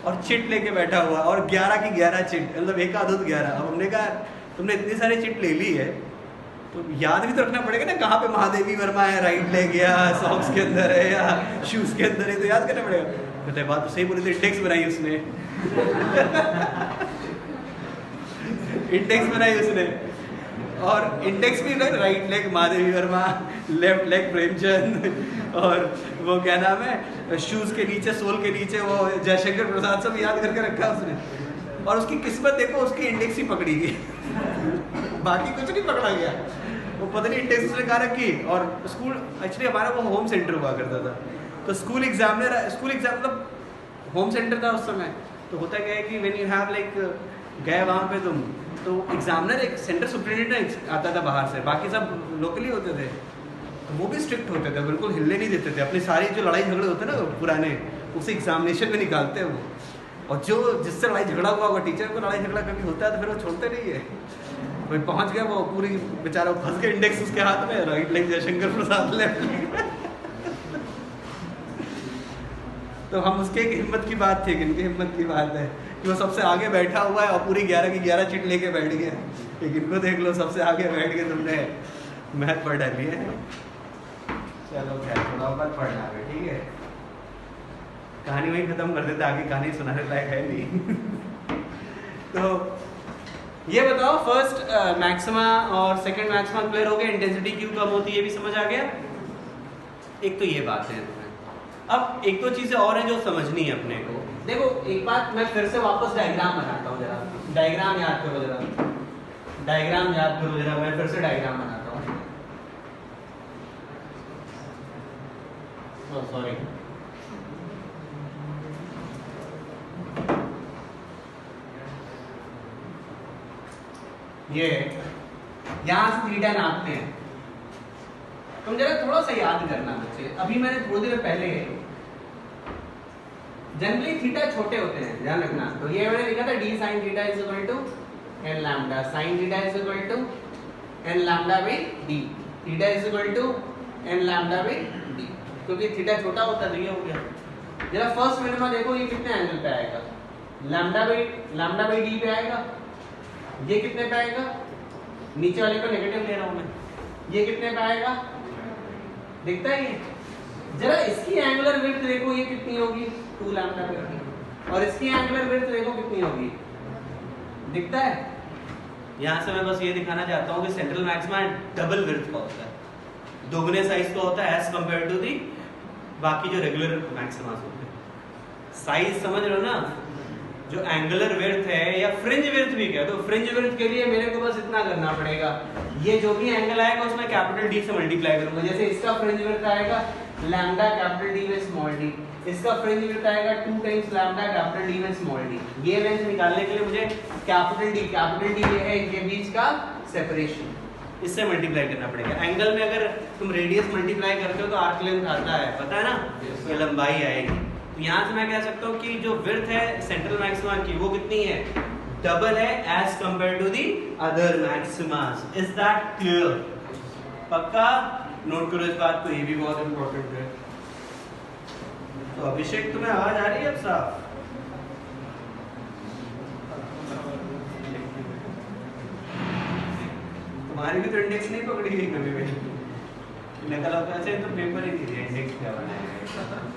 और चिट लेके बैठा हुआ है, और 11 की 11 चिट, मतलब एक आध 11। अब हमने कहा तुमने इतनी सारी चिट ले ली है तो याद भी तो रखना पड़ेगा ना, कहाँ पे महादेवी वर्मा है, राइट ले गया, सॉक्स के अंदर है या शूज के अंदर है, तो याद करना पड़ेगा। कहते हैं बात तो सही बोली थी, इंडेक्स बनाई उसने। इंडेक्स बनाई उसने, और इंडेक्स भी right leg Mahadevi Verma, left leg Premchand, और वो क्या नाम है शूज के नीचे, सोल के नीचे वो जयशंकर प्रसाद, सब याद करके रखा उसने। और उसकी किस्मत देखो, उसकी इंडेक्स ही पकड़ी गई, बाकी कुछ नहीं पकड़ा गया। वो पता नहीं इंडेक्स उसने कहाँ रखी। और स्कूल एक्चुअली हमारा वो होम सेंटर हुआ करता था, तो स्कूल एग्जाम मतलब होम सेंटर था उस समय। तो होता क्या है कि व्हेन यू हैव लाइक गए वहाँ पे तुम, तो एग्जामिनर एक सेंटर सुपरिटेंडेंट आता था बाहर से, बाकी सब लोकली होते थे। तो वो भी स्ट्रिक्ट होते थे, बिल्कुल हिलने नहीं देते थे। अपनी सारी जो लड़ाई झगड़े होते ना पुराने, उसे एग्जामिनेशन में निकालते हैं वो। और जो जिससे लड़ाई झगड़ा हुआ होगा, टीचर को लड़ाई झगड़ा कभी होता है तो फिर वो छोड़ते नहीं है। कोई पहुंच गया वो पूरी बेचारा फंस गया, इंडेक्स उसके हाथ में, right leg Jaishankar Prasad, left leg. तो तो हम उसके एक हिम्मत की बात थी, इनकी हिम्मत की बात है कि वो सबसे आगे बैठा हुआ है और पूरी 11 की 11 चिट लेके बैठ गया। एक इनको देख लो, सबसे आगे बैठ के तुमने मैथ पढ़ लिए है। चलो खैर थोड़ा मत पढ़ना है, ठीक है। कहानी वहीं खत्म कर देते, आगे कहानी सुनाने लायक है नहीं। तो ये बताओ, फर्स्ट मैक्सिमा और सेकंड मैक्सिमा क्लियर हो गया, इंटेंसिटी क्यों कम होती है ये भी समझ आ गया। एक तो ये बात है। अब एक दो चीजें और हैं जो समझनी है अपने को। देखो एक बात मैं फिर से वापस डायग्राम बनाता हूँ, जरा डायग्राम याद करो, जरा डायग्राम याद करो जरा, मैं फिर से डायग्राम बनाता हूँ। सॉरी, ये यहां से थीटा नापते हैं। तुम जरा थोड़ा सा याद करना बच्चे, अभी मैंने थोड़ी देर पहले जनरली थीटा छोटे होते हैं, ध्यान रखना। तो ये मैंने लिखा था d sin theta is equal to n lambda, sin theta is equal to n lambda by d, theta is equal to n lambda by d, क्योंकि थीटा छोटा होता है तो ये हो गया। जरा फर्स्ट मिनिमा देखो, ये कितने एंगल पे आएगा, लैम्डा बाई d पे आएगा। ये कितने पे आएगा, नीचे वाले को नेगेटिव ले रहा हूं मैं, ये कितने पे आएगा, दिखता है ये। जरा इसकी एंगुलर विड्थ देखो, ये कितनी होगी 2 लैम्डा बाई d, और इसकी एंगुलर विड्थ देखो कितनी होगी, दिखता है। यहां से मैं बस ये दिखाना चाहता हूं कि सेंट्रल मैक्सिमा डबल विड्थ का होता है, दोगुने साइज का होता है एज कंपेयर टू दी बाकी जो रेगुलर मैक्सिमास होते हैं। साइज समझ रहे हो ना, जो एंगुलर विड्थ है या फ्रिंज विड्थ भी कह दो, फ्रिंज विड्थ के लिए मेरे को बस इतना करना पड़ेगा, ये जो भी एंगल आएगा उसमें कैपिटल D से मल्टीप्लाई करूंगा। जैसे इसका फ्रिंज विड्थ आएगा लैम्डा कैपिटल D में स्मॉल d, इसका फ्रिंज विड्थ आएगा 2 टाइम्स लैम्डा कैपिटल D में स्मॉल d। ये लेंथ निकालने के लिए मुझे कैपिटल D ये है इनके बीच का सेपरेशन, इससे मल्टीप्लाई करना पड़ेगा। एंगल में अगर तुम रेडियस मल्टीप्लाई करते हो तो आर्क लेंथ आता है, पता है ना, ये लंबाई आएगी। तो यहाँ से मैं कह सकता हूँ कि जो विड्थ है सेंट्रल मैक्सिमा की वो कितनी है, डबल है as compare to the other maximas. Is that clear? पक्का नोट करो इस बात को, ये भी बहुत इंपॉर्टेंट है। तो अभिषेक तुम्हें आवाज आ रही है अब साफ? तुम्हारी भी तो इंडेक्स नहीं पकड़ी गई कभी भी, नकल होता है तो पेपर ही नहीं, इंडेक्स क्या बनाएगा।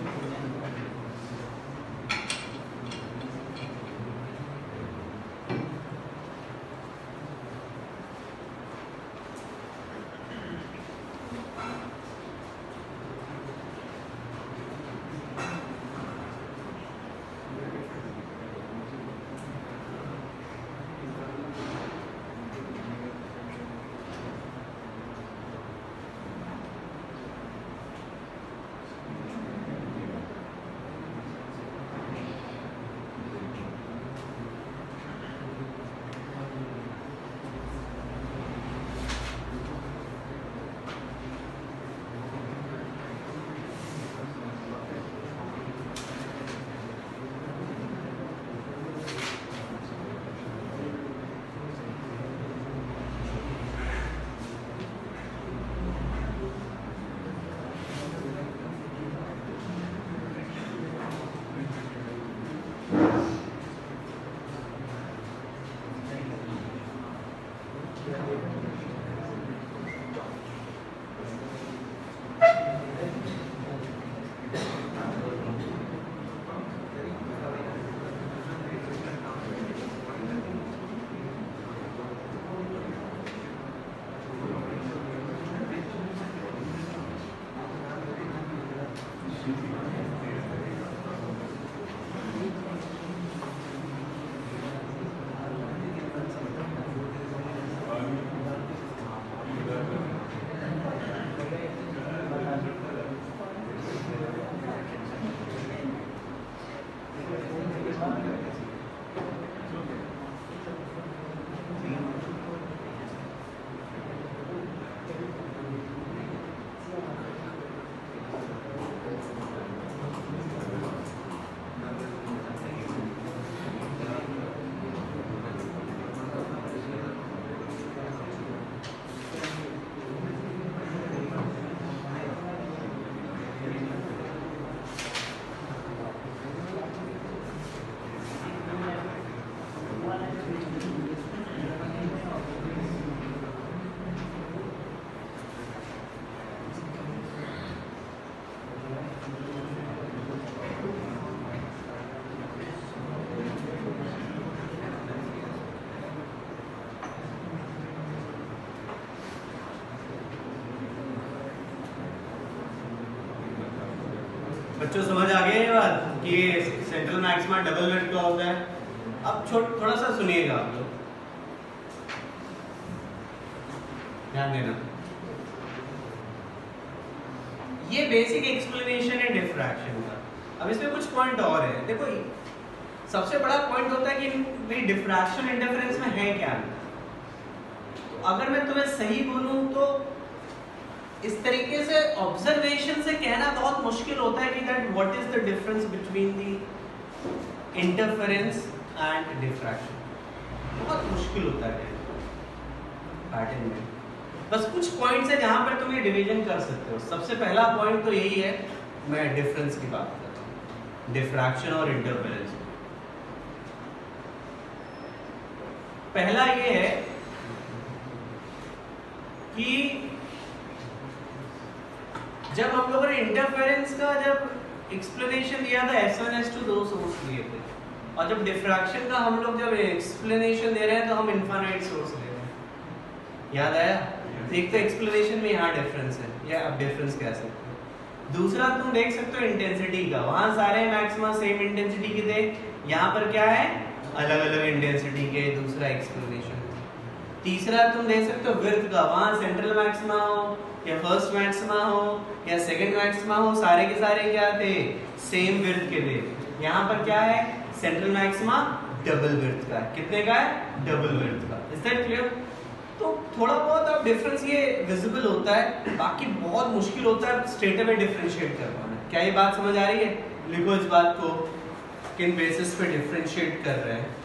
बच्चों समझ आ गया ये बात कि सेंट्रल मैक्सिमा डबल विड्थ का होता है। अब थोड़ा सा सुनिएगा आप लोग, ध्यान देना। ये बेसिक एक्सप्लेनेशन है डिफ्रैक्शन का। अब इसमें कुछ पॉइंट और है। देखो सबसे बड़ा पॉइंट होता है कि भाई डिफ्रैक्शन इंटरफेरेंस में है क्या। तो अगर मैं तुम्हें सही बोलूं तो इस तरीके से ऑब्जर्वेशन से कहना बहुत मुश्किल होता है कि that what is the difference between the interference and diffraction. बहुत मुश्किल होता है पैटर्न में। बस कुछ पॉइंट्स है जहां पर तुम ये डिवीजन कर सकते हो। सबसे पहला पॉइंट तो यही है, मैं डिफरेंस की बात कर रहा हूं, डिफ्रैक्शन और इंटरफेरेंस। पहला ये है कि जब हम लोगों ने इंटरफेरेंस का जब एक्सप्लेनेशन दिया था S1 S2 दो सोर्स लिए थे, और जब डिफ्रैक्शन का हम लोग जब एक्सप्लेनेशन दे रहे हैं तो हम इनफाइनाइट सोर्स ले रहे हैं। याद आया? एक तो एक्सप्लेनेशन में यहाँ डिफरेंस है, या अब डिफरेंस कह सकते हो। दूसरा तुम देख सकते हो इंटेंसिटी का, वहां सारे मैक्सिमा सेम इंटेंसिटी के थे, यहाँ पर क्या है अलग अलग इंटेंसिटी के, दूसरा एक्सप्लेनेशन। तीसरा तुम देख सकते हो विड्थ का, वहां सेंट्रल मैक्सिमा हो या फर्स्ट मैक्सिमा हो या सेकंड मैक्सिमा हो, सारे के सारे क्या थे सेम विड्थ के थे। यहाँ पर क्या है सेंट्रल मैक्सिमा डबल विड्थ का है। कितने का है? डबल विड्थ का। Is that clear? तो थोड़ा बहुत अब डिफरेंस ये विजिबल होता है, बाकी बहुत मुश्किल होता है स्ट्रेट अवे डिफरेंशिएट कर पाना। क्या ये बात समझ आ रही है? लिखो इस बात को, किन बेसिस पे डिफरेंशिएट कर रहे हैं।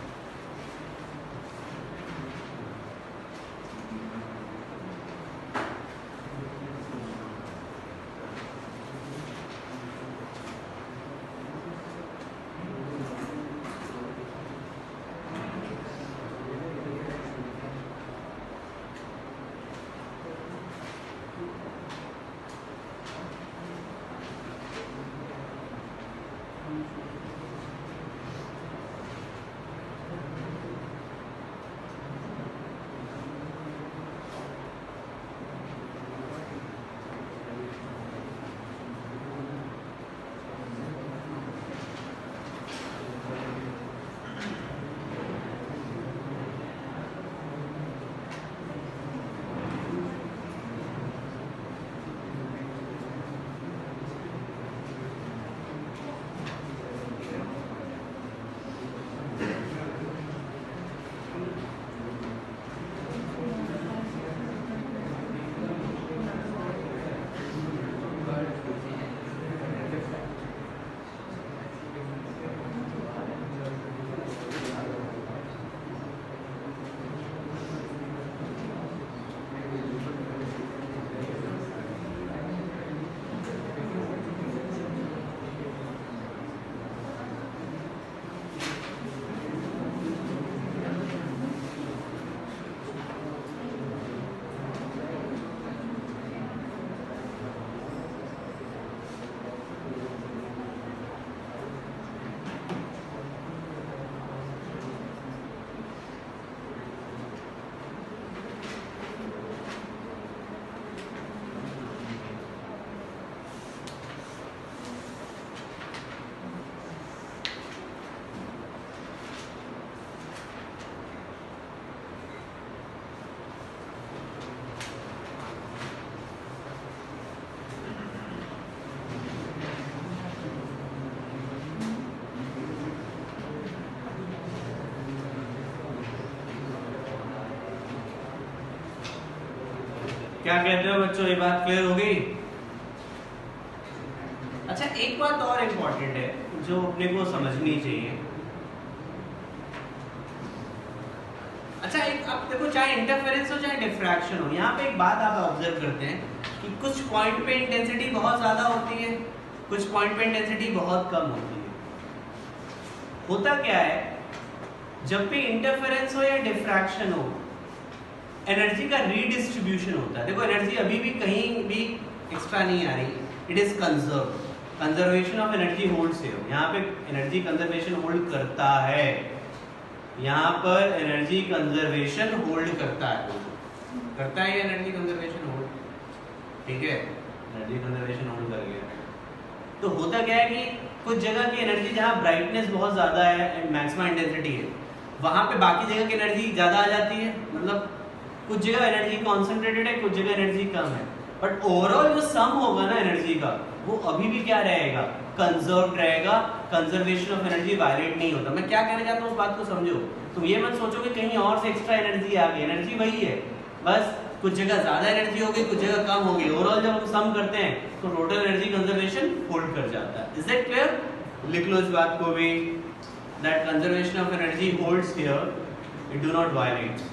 क्या कहते हो बच्चों, ये बात क्लियर हो गई? अच्छा एक बात और इम्पोर्टेंट है जो अपने को समझनी चाहिए। अच्छा एक अब देखो, चाहे इंटरफेरेंस हो चाहे डिफ्रैक्शन हो, यहाँ पे एक बात आप ऑब्जर्व करते हैं कि कुछ पॉइंट पे इंटेंसिटी बहुत ज्यादा होती है, कुछ पॉइंट पे इंटेंसिटी बहुत कम होती है। होता क्या है, जब भी इंटरफेरेंस हो या डिफ्रैक्शन हो, एनर्जी का रीडिस्ट्रीब्यूशन होता है। देखो एनर्जी अभी भी कहीं भी एक्स्ट्रा नहीं आ रही, it is conserve, conservation of energy hold से हो। यहाँ पे एनर्जी कंजर्वेशन होल्ड करता है, यहाँ पर एनर्जी कंजर्वेशन होल्ड करता है, करता है एनर्जी कंजर्वेशन होल्ड, ठीक है, एनर्जी कंजर्वेशन होल्ड कर गया। तो होता क्या है कि कुछ जगह की एनर्जी जहाँ ब्राइटनेस बहुत ज़्यादा है एंड मैक्सिमम इंटेंसिटी है, वहाँ पे बाकी जगह की एनर्जी ज़्यादा आ जाती है। मतलब कुछ जगह एनर्जी कॉन्सेंट्रेटेड है, कुछ जगह एनर्जी कम है, बट ओवरऑल जो सम होगा ना एनर्जी का, वो अभी भी क्या रहेगा, कंजर्व रहेगा। कंजर्वेशन ऑफ एनर्जी वायलेट नहीं होता। मैं क्या कहना चाहता हूँ उस बात को समझो। तुम ये मत सोचो कि कहीं और से एक्स्ट्रा एनर्जी आ गई, एनर्जी वही है, बस कुछ जगह ज्यादा एनर्जी होगी, कुछ जगह कम होगी। ओवरऑल जब हम सम करते हैं तो टोटल एनर्जी कंजर्वेशन होल्ड कर जाता है। Is that clear? लिख लो इस बात को भी, that conservation of energy holds here, it do not violate.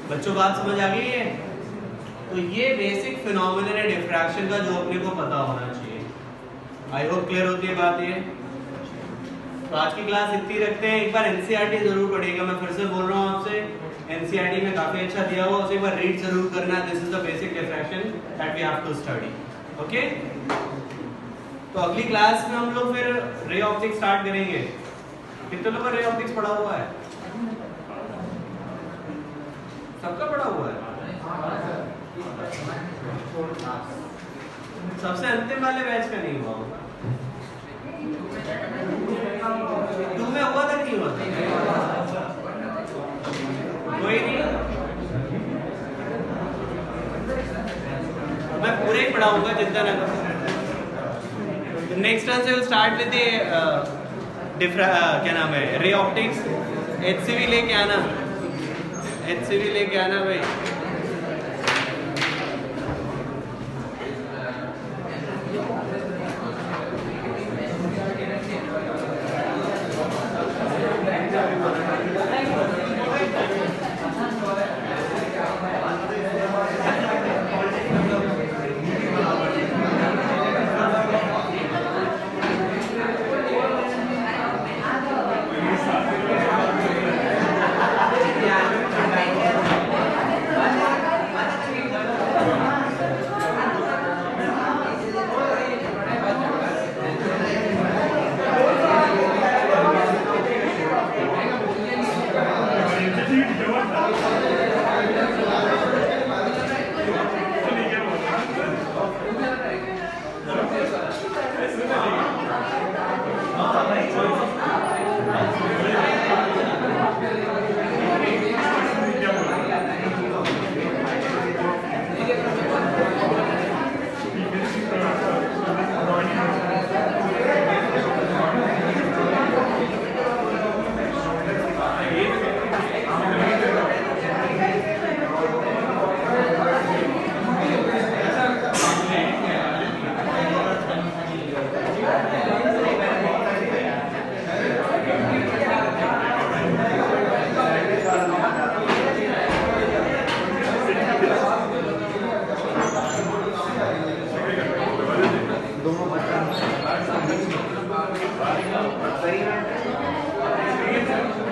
बच्चों बात समझ आ गई है? तो ये बेसिक फिनोमिनन है डिफ्रैक्शन का, जो अपने को पता होना चाहिए। आई होप क्लियर होती है बात ये। तो आज की क्लास इतनी रखते हैं। एक बार एनसीईआरटी जरूर पढ़िएगा, मैं फिर से बोल रहा हूँ आपसे, एनसीईआरटी में काफी अच्छा दिया हुआ, उसे एक बार रीड जरूर करना। This is the basic diffraction that we have to study. Okay, तो अगली क्लास में हम लोग फिर रे ऑप्टिक्स स्टार्ट करेंगे। कितने लोगों को रे ऑप्टिक्स पढ़ा हुआ है? सबका पढ़ा हुआ है? सबसे अंतिम वाले बैच का नहीं हुआ होगा। 2 में हुआ था कि नहीं हुआ था? कोई नहीं, मैं पूरे ही पढ़ाऊंगा, चिंता ना करो। नेक्स्ट टाइम से विल स्टार्ट विद क्या नाम है, रे ऑप्टिक्स। एचसीवी लेके आना, एचसीवी लेके आना भाई।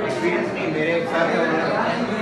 एक्सपीरियंस नहीं, मेरे एक साथ